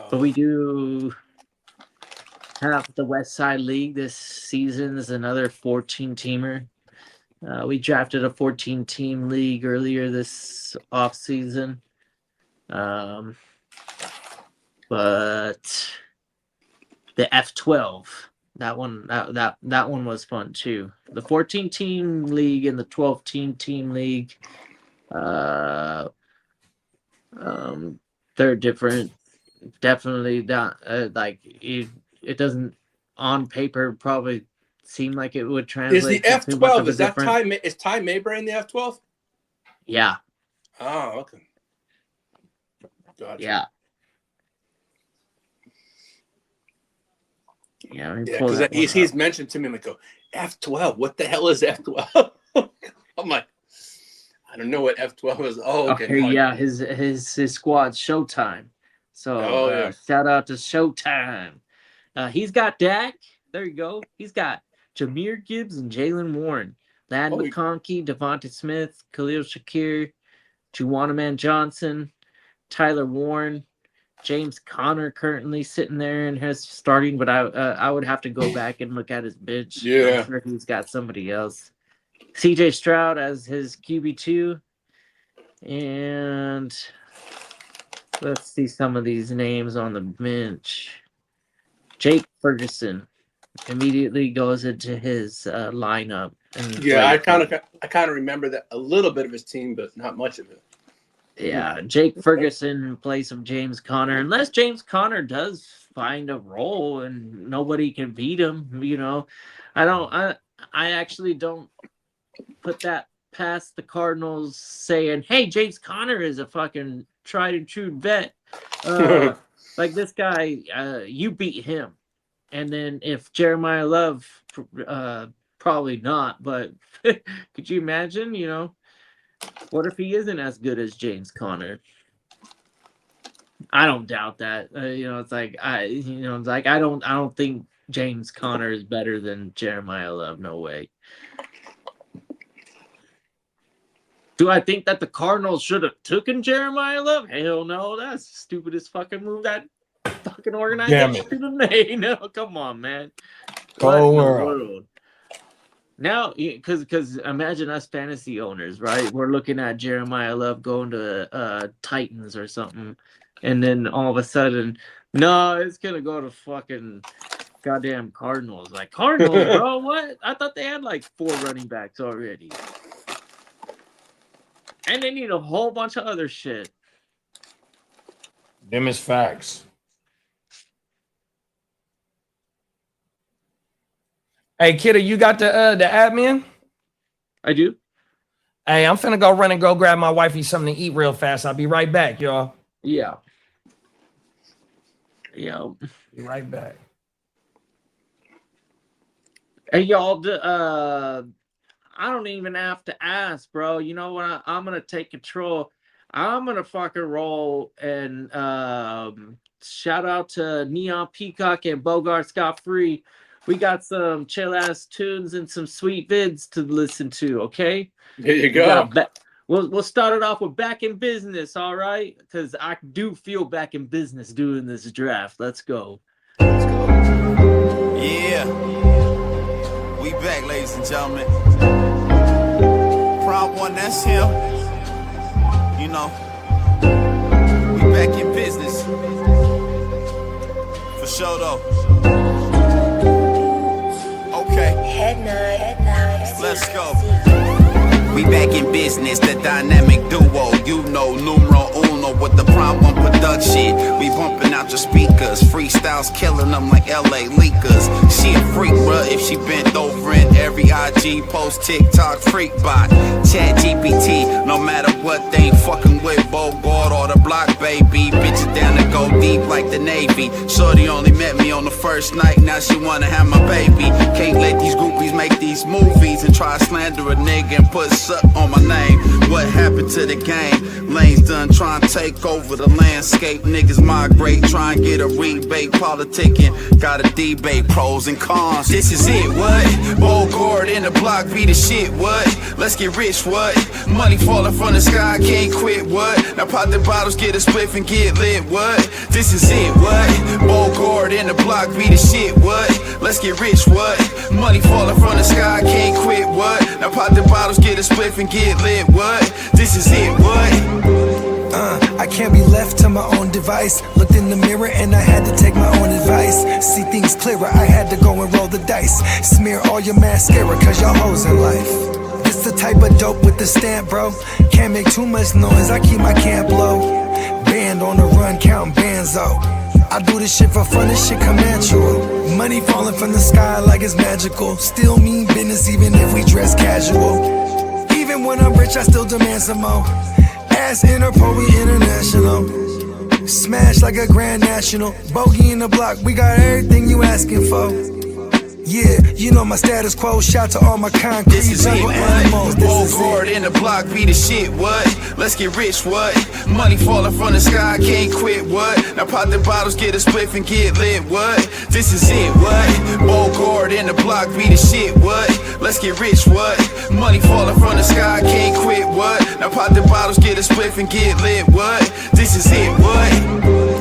But we do have the West Side League. This season is another 14-teamer. We drafted a 14-team league earlier this off season. But the F12, that one was fun too. The 14-team league and the 12-team league, they're different. Definitely not it doesn't on paper probably seem like it would translate.
Is the F12 is that Ty Mayberry in the F12?
Yeah.
Oh, okay. Gotcha.
Yeah. Yeah,
because he's mentioned to me, and I go, F12, what the hell is F12? I'm like, I don't know what F12 is. Oh, okay.
Yeah, his squad's Showtime. So shout out to Showtime. He's got Dak. There you go. He's got Jahmyr Gibbs and Jalen Warren, Ladd McConkey, Devonta Smith, Khalil Shakir, Juwanna Johnson, Tyler Warren, James Conner currently sitting there and has starting, but I would have to go back and look at his bench.
Yeah,
I'm sure he's got somebody else. CJ Stroud as his QB2, and let's see some of these names on the bench. Jake Ferguson immediately goes into his lineup.
I kind of remember that a little bit of his team, but not much of it.
Yeah, Jake Ferguson in place of James Conner. Unless James Conner does find a role and nobody can beat him, I actually don't put that past the Cardinals saying, hey, James Conner is a fucking tried and true vet. Like this guy, you beat him. And then if Jeremiah Love, probably not, but could you imagine, what if he isn't as good as James Conner? I don't doubt that. I don't think James Conner is better than Jeremiah Love. No way. Do I think that the Cardinals should have taken Jeremiah Love? Hell no. That's the stupidest fucking move that fucking organization should have made. No, come on, man.
Cold world.
Now, because imagine us fantasy owners, right? We're looking at Jeremiah Love going to Titans or something, and then all of a sudden, no, it's gonna go to fucking goddamn Cardinals. Like Cardinals, bro, what? I thought they had like 4 running backs already, and they need a whole bunch of other shit.
Them is facts. Hey, Kitteh, you got the admin?
I do.
Hey, I'm finna go run and go grab my wifey something to eat real fast. I'll be right back, y'all.
Yeah.
Be right back.
Hey, y'all, I don't even have to ask, bro. You know what? I'm going to take control. I'm going to fucking roll and shout out to Neon Peacock and Bogard Scott Free. We got some chill-ass tunes and some sweet vids to listen to, okay?
There you go.
We'll start it off with Back in Business, all right? Because I do feel back in business doing this draft. Let's go.
Yeah. We back, ladies and gentlemen. Prop one, that's him. We back in business. For sure, though. Let's go. We back in business, the dynamic duo. Numero uno with the prime one production. duck shit. We bumping out your speakers. Freestyles killing them like LA leakers. She a freak, bruh, if she bent over in every IG post, TikTok freak bot. Chat GPT, no matter what, they ain't fucking with Bogard or the block, baby. Bitches down to go deep like the Navy. Shorty only met me on the first night, now she wanna have my baby. Can't let these groupies make these movies and try to slander a nigga and put suck on my name. What happened to the game? Lanes done trying to take over the landscape. Niggas migrate, try and get a rebate. Politicking, gotta debate pros and cons. This is it, what? Bogard in the block be the shit, what? Let's get rich, what? Money falling from the sky, can't quit, what? Now pop the bottles, get a spliff and get lit, what? This is it, what? Bogard in the block be the shit, what? Let's get rich, what? Money falling from the sky, can't quit, what? Now pop the bottles, get a spliff and get lit, what? This is it, what?
I can't be left to my own device. Looked in the mirror and I had to take my own advice. See things clearer, I had to go and roll the dice. Smear all your mascara cause y'all hoes in life. This the type of dope with the stamp, bro. Can't make too much noise, I keep my camp low. Band on the run, counting banzo. I do this shit for fun, this shit come natural. Money falling from the sky like it's magical. Still mean business even if we dress casual. Even when I'm rich, I still demand some more. Ass Interpol, we international. Smash like a grand national. Bogey in the block, we got everything you asking for. Yeah, you know my status quo. Shout to all my concrete
this is
jungle
it,
animals.
Bogard in the block be the shit, what? Let's get rich, what? Money falling from the sky, can't quit, what? Now pop the bottles, get a spliff and get lit, what? This is it, what? Bogard in the block be the shit, what? Let's get rich, what? Money falling from the sky, can't quit, what? Now pop the bottles, get a spliff and get lit, what? This is it, what?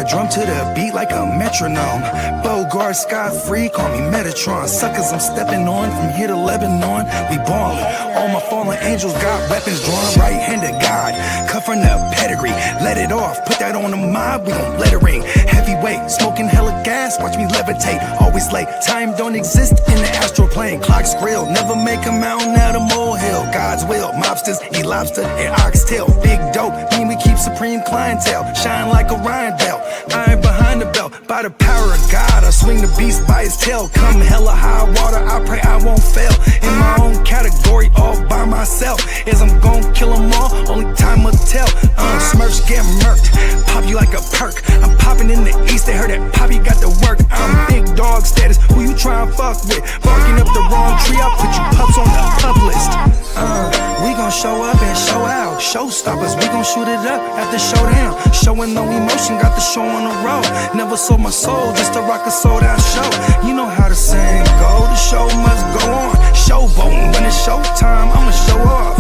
Drum to the beat like a metronome. Bogard Scott free, call me Metatron. Suckers I'm stepping on from here to Lebanon. We ballin'. All my fallen angels got weapons drawn. Right-handed God, cut from the pedigree. Let it off, put that on the mob, we gon' let it ring. Heavyweight, smoking hella gas, watch me levitate. Always late, time don't exist in the astral plane. Clocks grill, never make a mountain out of molehill. God's will, mobsters, eat lobster and oxtail. Big dope, mean we keep supreme clientele. Shine like Orion belt. Iron behind the belt, by the power of God, I swing the beast by his tail. Come hella high water, I pray I won't fail. In my own category, all by myself. As I'm gon' kill them all, only time will tell. Smurfs get murked, pop you like a perk. I'm popping in the east, they heard that Poppy got to work. I'm big dog status, who you tryna fuck with? Barking up the wrong tree, I'll put you pups on the pub list. We gon' show up and show out. Showstoppers, we gon' shoot it up at the showdown. Showing no emotion, got the show on the road. Never sold my soul just to rock a sold out show. You know how the saying go, the show must go on. Showboating, when it's showtime, I'ma show off.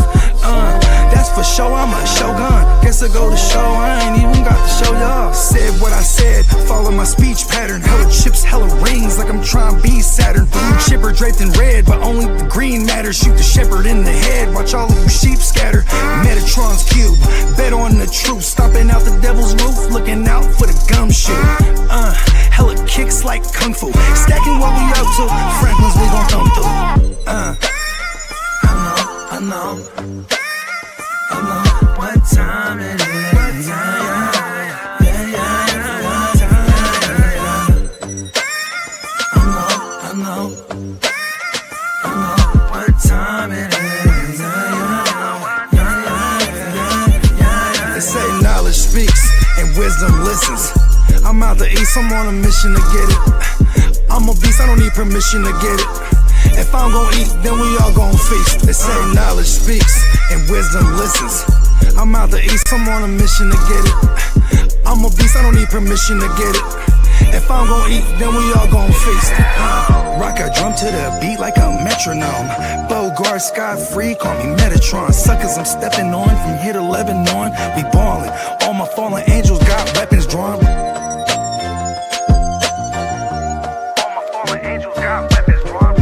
That's for sure, I'm a shogun. Guess I go to show, I ain't even got to show y'all. Said what I said, follow my speech pattern. Hella chips, hella rings, like I'm trying to be Saturn. Blue chipper draped in red, but only the green matters. Shoot the shepherd in the head, watch all of you sheep scatter. Metatron's cube, bet on the truth. Stomping out the devil's roof, looking out for the gumshoe. Hella kicks like kung fu, stacking what we up to. Franklin's we gon' thumb through. I know what time it is. I know what time it is. They say knowledge speaks and wisdom listens. I'm out the east, I'm on a mission to get it. I'm a beast, I don't need permission to get it. If I'm gon' eat, then we all gon' feast. They say knowledge speaks and wisdom listens. I'm out the east, I'm on a mission to get it. I'm a beast, I don't need permission to get it. If I'm gon' eat, then we all gon' feast. Rock a drum to the beat like a metronome. Bogard Scott free, call me Metatron. Suckers, I'm stepping on from here to Lebanon. We ballin', all my fallen angels got weapons drawn. All my fallen angels got weapons drawn.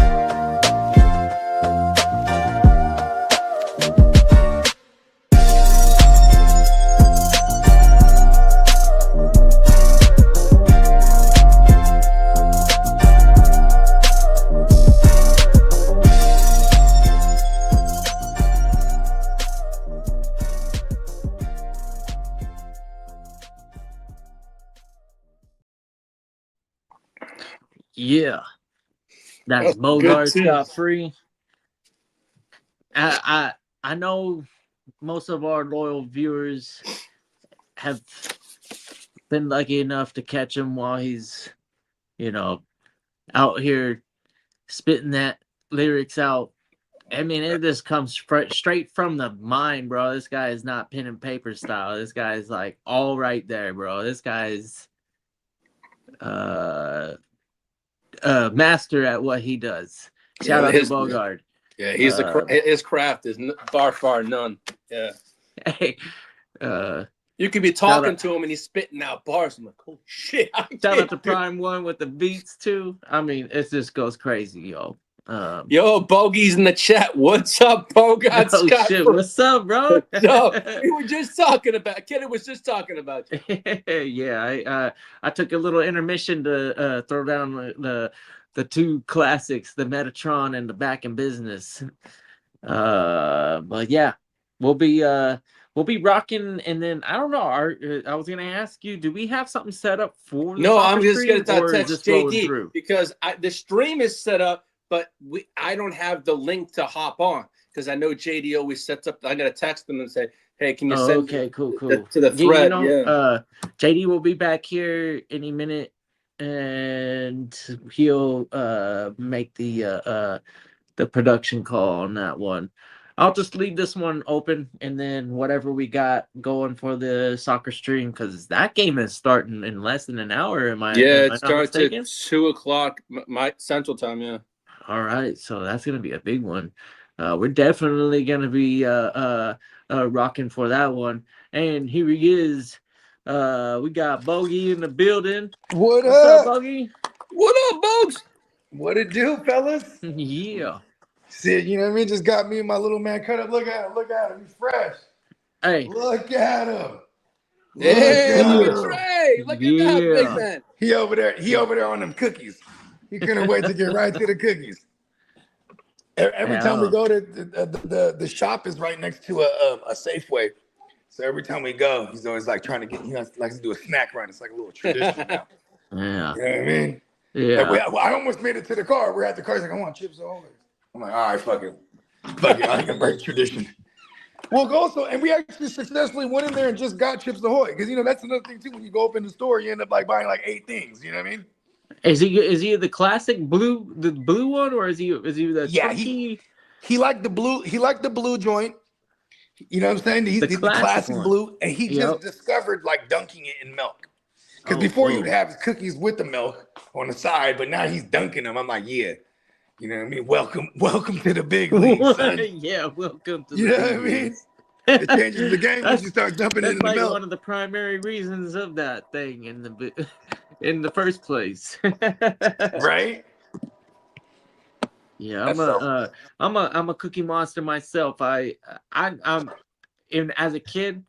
Yeah, that's
That's
Bogard
good, too.
Scott free. I know most of our loyal viewers have been lucky enough to catch him while he's, out here spitting that lyrics out. I mean, it just comes straight from the mind, bro. This guy is not pen and paper style. This guy is like all right there, bro. This guy's master at what he does. Shout out to Bogard.
Yeah, he's his craft is far none. Yeah.
Hey,
you could be talking to him and he's spitting out bars. I'm like, oh shit.
Shout out to Prime One with the beats too. I mean, it just goes crazy, yo.
Yo, Bogey's in the chat. What's up, Bogard
Oh
Scott?
shit, what's up, bro?
No, we were just talking about. Kitteh was just talking about you.
Yeah, I took a little intermission to throw down the two classics, the Metatron and the Back in Business. But yeah, we'll be rocking, and then I don't know. I was gonna ask you, do we have something set up for?
No, I'm just gonna
stream,
text JD because the stream is set up, but I don't have the link to hop on because I know JD always sets up. I gotta text them and say, hey, can you send?
Okay, cool.
To the thread.
JD will be back here any minute, and he'll make the production call on that one. I'll just leave this one open, and then whatever we got going for the soccer stream, because that game is starting in less than an hour.
It starts at 2:00 my Central Time. Yeah.
All right, so that's gonna be a big one. We're definitely gonna be rocking for that one. And here he is. We got Bogey in the building.
What's
up, Bogey?
What up, Bogs?
What it do, fellas?
Yeah.
See, you know what I mean? Just got me and my little man cut up. Look at him. He's fresh.
Hey.
Look at him.
Hey, look at Trey. Look at that big man.
He over there on them cookies. He couldn't wait to get right to the cookies. Every time we go to the shop is right next to a Safeway. So every time we go, he's always like trying to get, he likes to do a snack run. It's like a little tradition now.
Yeah.
You know what I mean?
Yeah.
Like I almost made it to the car. We're at the car. He's like, I want chips always. I'm like, all right, fuck it. I can break tradition. Well, also, and we actually successfully went in there and just got Chips Ahoy. Because, that's another thing, too. When you go up in the store, you end up like buying like 8 things. You know what I mean?
Is he the classic blue one, or is he the chunky?
He liked the blue joint. You know what I'm saying? He's the classic blue, and he just discovered like dunking it in milk. Because before you'd have cookies with the milk on the side, but now he's dunking them. I'm like, yeah, you know what I mean? Welcome to the big league, son.
Yeah, welcome to.
You know what I mean? It changes the game when you start dumping it in the milk.
That's like one of the primary reasons of that thing in the first place.
Right?
Yeah, I'm a cookie monster myself. I'm as a kid,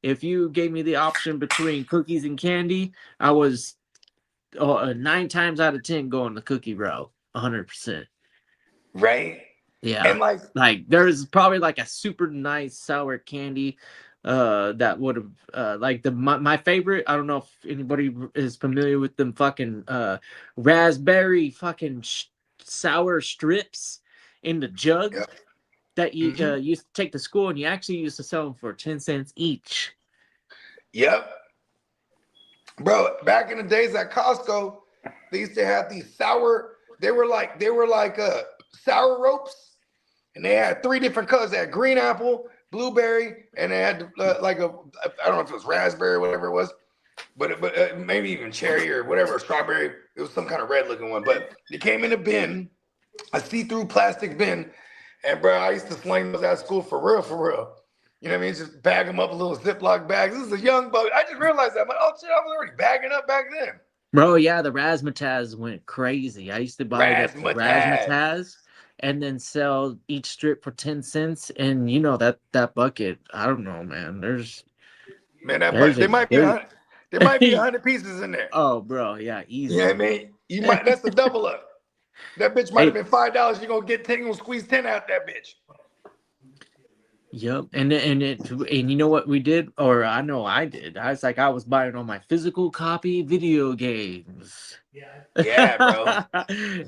if you gave me the option between cookies and candy, I was 9 times out of 10 going the cookie route, 100%.
Right?
Yeah.
And
like there's probably like a super nice sour candy that would have like my favorite. I don't know if anybody is familiar with them fucking raspberry fucking sour strips in the jug that you used to take to school, and you actually used to sell them for 10 cents each.
Yep. Bro, back in the days at Costco, they used to have these sour. They were like sour ropes, and they had 3 different colors. They had green apple, blueberry, and they had like I don't know if it was raspberry or whatever it was, but maybe even cherry or whatever, strawberry. It was some kind of red looking one. But it came in a bin, a see-through plastic bin, and bro, I used to sling those at school for real. You know what I mean? Just bag them up in little Ziploc bags. This is a young bug. I just realized that. I'm like, oh shit, I was already bagging up back then.
Bro, yeah, the razzmatazz went crazy. I used to buy the razzmatazz and then sell each strip for 10 cents. And you know that bucket, I don't know, man. There might be 100 pieces in there.
Oh,
bro, yeah, easy.
You know what I mean? You might. That's the double up. That bitch might have been $5. You're gonna get 10. You're gonna squeeze 10 out that bitch.
Yep, and you know what we did, or I know I did. I was buying all my physical copy video games.
Yeah, bro.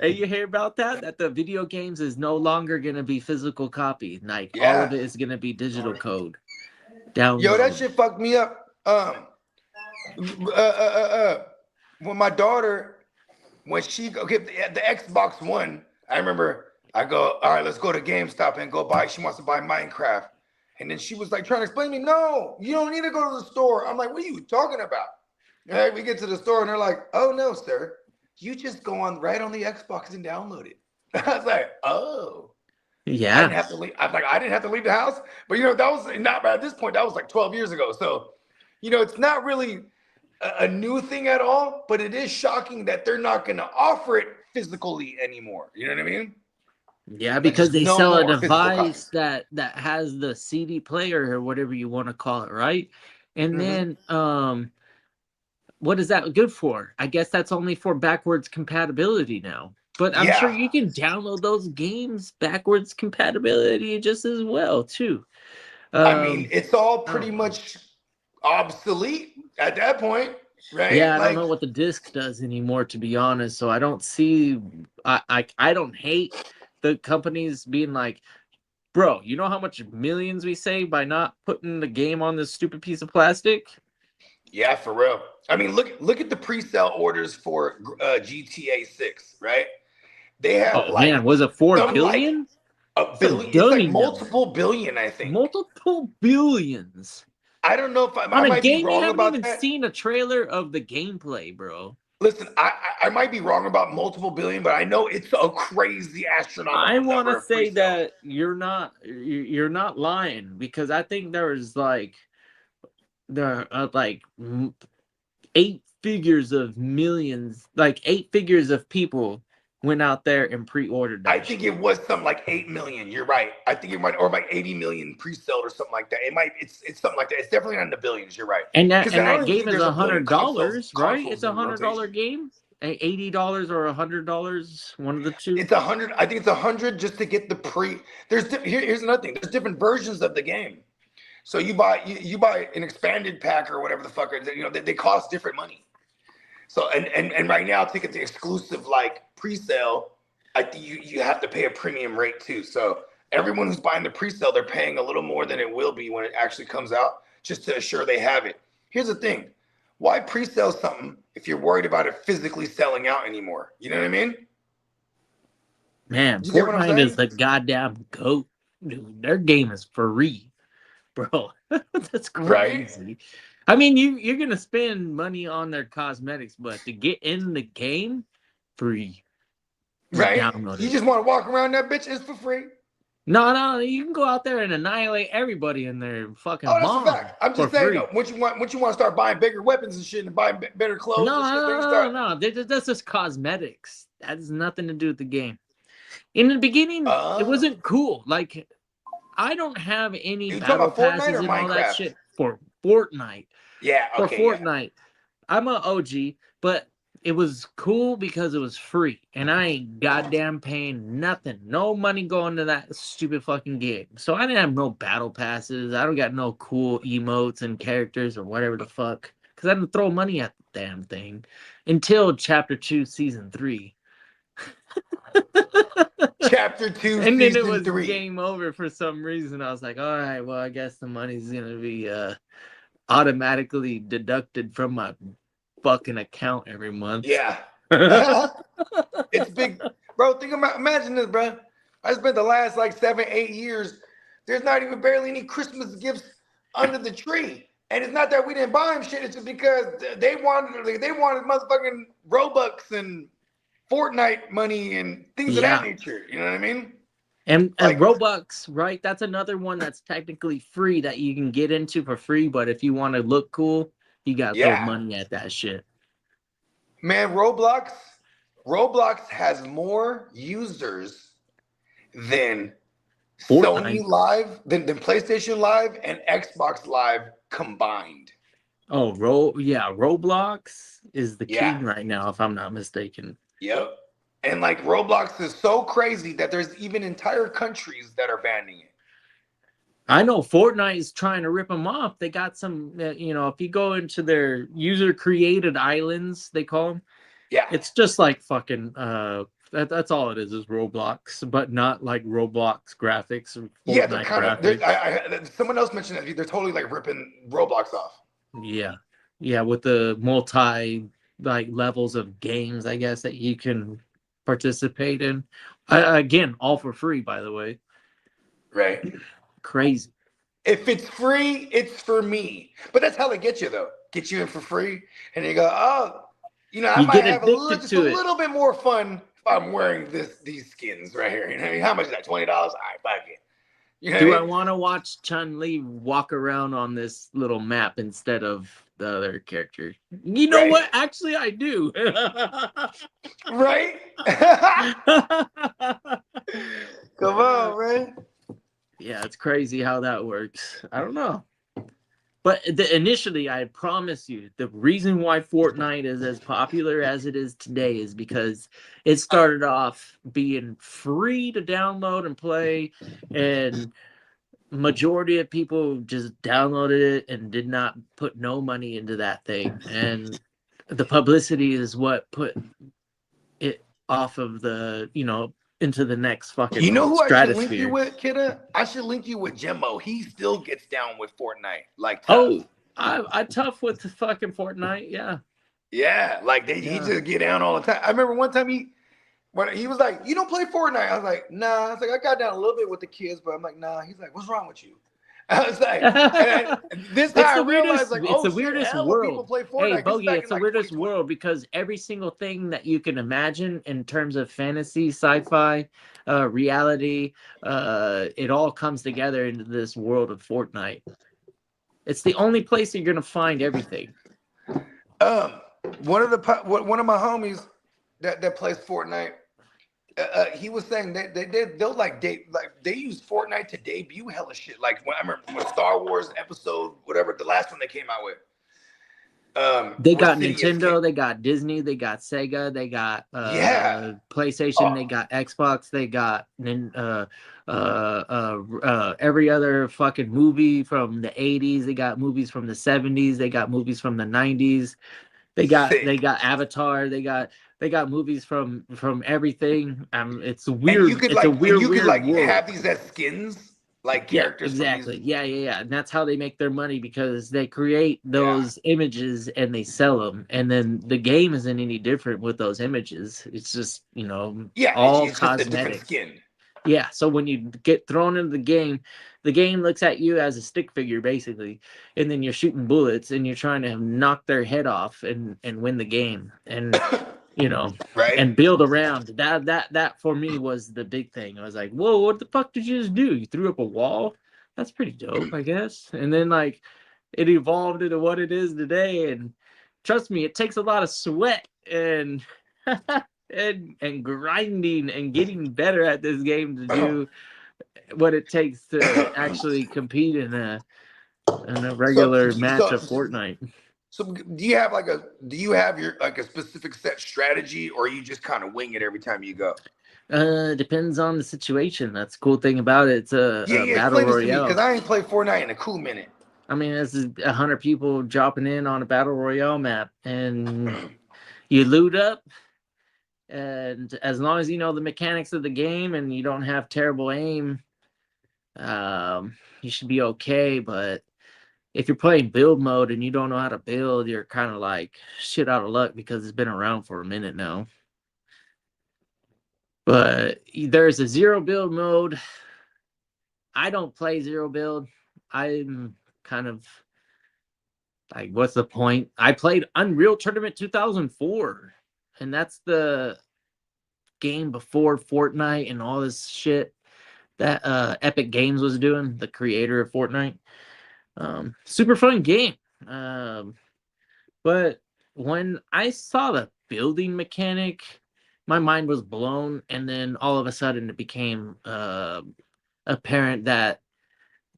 Hey, you hear about that? That the video games is no longer gonna be physical copy. Like all of it is gonna be digital code. Download.
Yo, that shit fucked me up. When my daughter, when she the Xbox One, I remember I go, all right, let's go to GameStop and go buy. She wants to buy Minecraft. And then she was like trying to explain to me, no, you don't need to go to the store. I'm like, what are you talking about? Right? We get to the store and they're like, oh no, sir. You just go right on the Xbox and download it. I was like, oh.
Yeah.
I didn't have to leave. I didn't have to leave the house. But that was not at this point, that was like 12 years ago. So, it's not really a new thing at all, but it is shocking that they're not going to offer it physically anymore. You know what I mean?
Yeah, because they sell a device that has the CD player or whatever you want to call it, right? And then what is that good for? I guess that's only for backwards compatibility now. But I'm sure you can download those games backwards compatibility just as well, too.
I mean, it's all pretty much obsolete at that point, right?
Yeah, I don't know what the disc does anymore, to be honest. So I don't see. I don't hate the companies being like, bro, you know how much millions we save by not putting the game on this stupid piece of plastic?
Yeah, for real. I mean, look at the pre-sale orders for GTA 6, right? They have
was it 4 billion?
A billion. It's like multiple billion, I think.
Multiple billions.
I don't know if I
might
be wrong about that.
I haven't even seen a trailer of the gameplay, bro.
Listen, I might be wrong about multiple billion, but I know it's a crazy astronomical.
I want to say that you're not lying, because I think there was like 8 figures of millions, like 8 figures of people went out there and pre-ordered that.
I think it was something like 8 million. You're right. I think it might, or like 80 million pre-sold or something like that. It's something like that. It's definitely not in the billions. You're right.
And that game is $100, right? It's $100 game. $80 or $100, one of the two.
It's 100. I think it's 100 just to get the pre. Here's another thing. There's different versions of the game. So you buy an expanded pack or whatever the fuck. They cost different money. So and right now, to get the exclusive pre-sale, I think you have to pay a premium rate too. So everyone who's buying the pre-sale, they're paying a little more than it will be when it actually comes out, just to assure they have it. Here's the thing: why pre-sale something if you're worried about it physically selling out anymore? You know what I mean?
Man, Fortnite is the goddamn goat. Dude, their game is free, bro. That's crazy. Right? I mean, you're gonna spend money on their cosmetics, but to get in the game, free.
Right? You just want to walk around that bitch, it's for free.
No, you can go out there and annihilate everybody in their fucking
bomb. That's a fact. I'm just saying, though, once you want to start buying bigger weapons and shit and buying better clothes,
no. That's just cosmetics. That has nothing to do with the game. In the beginning, it wasn't cool. Like, I don't have any battle passes and all that shit for Fortnite.
Yeah, okay.
For Fortnite, I'm an OG, but it was cool because it was free, and I ain't goddamn paying nothing. No money going to that stupid fucking game. So I didn't have no battle passes. I don't got no cool emotes and characters or whatever the fuck, because I didn't throw money at the damn thing until Chapter 2, Season 3.
Chapter 2,
and then it was
3.
Game over for some reason. I was like, all right, well, I guess the money's gonna be automatically deducted from my fucking account every month.
Yeah. It's big. Bro, imagine this, bro. I spent the last like 7-8 years. There's not even barely any Christmas gifts under the tree. And it's not that we didn't buy them shit. It's just because they wanted motherfucking Robux and Fortnite money and things of that nature. You know what I mean?
And Robux, right? That's another one that's technically free that you can get into for free. But if you want to look cool, you got to throw money at that shit.
Man, Roblox has more users than
Fortnite.
Sony Live, than PlayStation Live and Xbox Live combined.
Oh, Roblox is the king right now, if I'm not mistaken.
Yep. And like Roblox is so crazy that there's even entire countries that are banning it.
I know Fortnite is trying to rip them off. They got some, if you go into their user-created islands, they call them.
Yeah.
It's just like fucking, that's all it is Roblox, but not like Roblox graphics or Fortnite
they're kind of, someone else mentioned that they're totally like ripping Roblox off.
Yeah. Yeah, with the multi like levels of games, I guess, that you can participate in. Again, all for free, by the way.
Right.
Crazy.
If it's free, it's for me. But that's how they get you, though. Get you in for free, and you go, I might have a little bit more fun if I'm wearing these skins right here. You know what I mean? How much is that? $20? All right, fuck it. You know
Do I want to watch Chun-Li walk around on this little map instead of the other character? You know what? Actually, I do.
Right? Come on, man.
Yeah, it's crazy how that works. I don't know. But initially, I promise you, the reason why Fortnite is as popular as it is today is because it started off being free to download and play, and majority of people just downloaded it and did not put no money into that thing. And the publicity is what put it off of the, into the next fucking
who
stratosphere.
I should link you with, Kitteh? I should link you with Jimbo. He still gets down with Fortnite. Like, tough.
I tough with the fucking Fortnite, yeah.
Yeah, like he just get down all the time. I remember one time when he was like, "You don't play Fortnite?" I was like, "Nah." I was like, "I got down a little bit with the kids, but I'm like, nah." He's like, "What's wrong with you?" I was like, "This time I realized, like,
it's the weirdest world."
People play Fortnite.
Hey, Bogey, it's the weirdest world because every single thing that you can imagine in terms of fantasy, sci-fi, reality, it all comes together into this world of Fortnite. It's the only place you're gonna find everything.
One of my homies that plays Fortnite, he was saying they use Fortnite to debut hella shit. Like when I remember when Star Wars episode, whatever, the last one they came out with.
They got Nintendo, they got Disney, they got Sega, they got PlayStation, they got Xbox, they got every other fucking movie from the 80s, they got movies from the 70s, they got movies from the 90s. They got Avatar. They got movies from everything. It's weird. And you could
have these as skins, like characters.
Exactly. Yeah. And that's how they make their money because they create those images and they sell them. And then the game isn't any different with those images. It's just all
it's
cosmetic.
Just a different skin.
Yeah, so when you get thrown into the game looks at you as a stick figure, basically, and then you're shooting bullets and you're trying to knock their head off and win the game, and and build around that. For me was the big thing. I was like, whoa, what the fuck did you just do? You threw up a wall? That's pretty dope, I guess. And then like it evolved into what it is today, and trust me, it takes a lot of sweat and and grinding and getting better at this game to do what it takes to actually compete in a regular match of Fortnite.
So do you have your like a specific set strategy, or you just kind of wing it every time you go?
Depends on the situation. That's the cool thing about it. It's a battle royale.
Because I ain't played Fortnite in a cool minute.
I mean, this is 100 people dropping in on a battle royale map, and you loot up. And as long as you know the mechanics of the game and you don't have terrible aim, you should be okay. But if you're playing build mode and you don't know how to build, you're kind of like shit out of luck because it's been around for a minute now. But there's a zero build mode. I don't play zero build. I'm kind of like, what's the point? I played Unreal Tournament 2004, and that's the game before Fortnite and all this shit that Epic Games was doing, the creator of Fortnite. Super fun game. But when I saw the building mechanic, my mind was blown, and then all of a sudden it became apparent that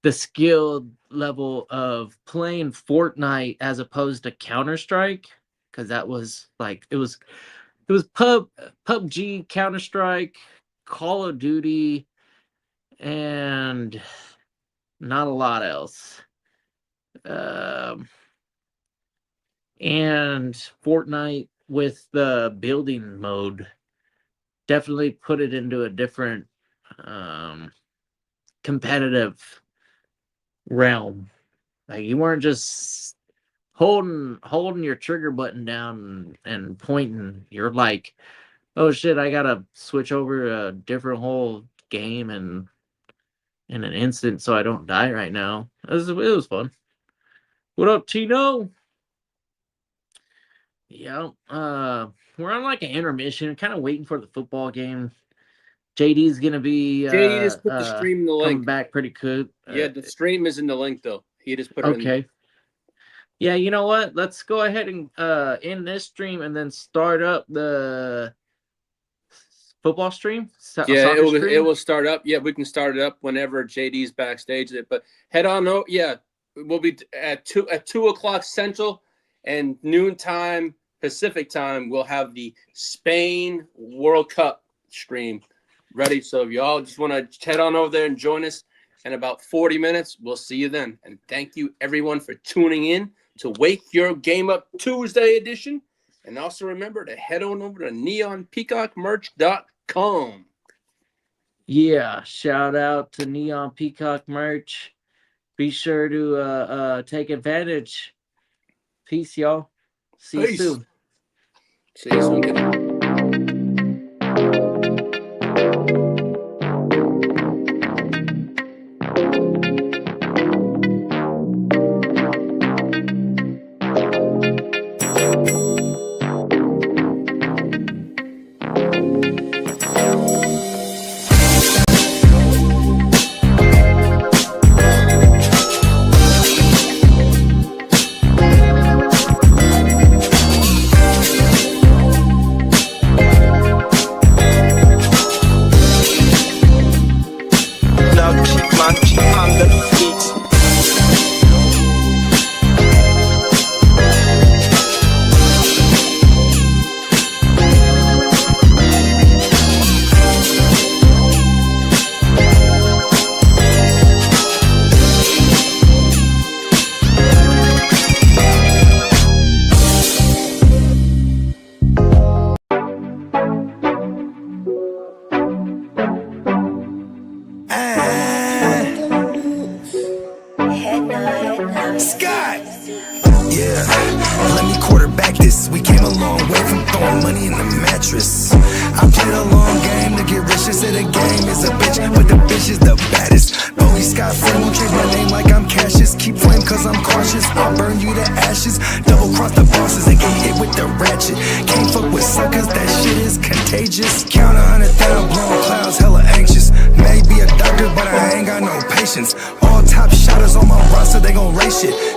the skill level of playing Fortnite as opposed to Counter-Strike, because that was like it was PUBG, Counter-Strike, Call of Duty, and not a lot else. And Fortnite with the building mode definitely put it into a different competitive realm. Like, you weren't just holding your trigger button down and pointing. You're like, oh shit, I gotta switch over a different whole game and in an instant so I don't die right now. It was fun. What up, Tino? Yeah, we're on like an intermission, kind of waiting for the football game. JD's gonna be
JD just put the stream in the link.
Coming back pretty good.
Yeah, the stream is in the link though. He just put it in.
Okay. Yeah, you know what? Let's go ahead and end this stream and then start up the football stream.
Yeah, it will start up. Yeah, we can start it up whenever JD's backstage. But head on out. Yeah, we'll be at 2 o'clock Central and noontime Pacific time. We'll have the Spain World Cup stream ready. So if y'all just want to head on over there and join us in about 40 minutes, we'll see you then. And thank you everyone for tuning in to Wake Your Game Up Tuesday edition. And also remember to head on over to neonpeacockmerch.com.
Yeah, shout out to Neon Peacock Merch. Be sure to take advantage. Peace, y'all. See you soon.
See you soon.
Scott! Yeah, let me quarterback this. We came a long way from throwing money in the mattress. I played a long game to get rich. They say the game is a bitch, but the bitch is the baddest. Bogard Scott, flame won't change my name like I'm Cassius. Keep flame cause I'm cautious. I'll burn you to ashes. Double cross the bosses and get hit with the ratchet. Can't fuck with suckers, that shit is contagious. Count 100,000 blowing clouds, hella anxious. Maybe a doctor, but I ain't got no patience. All top shotters on my roster, they gon' race shit.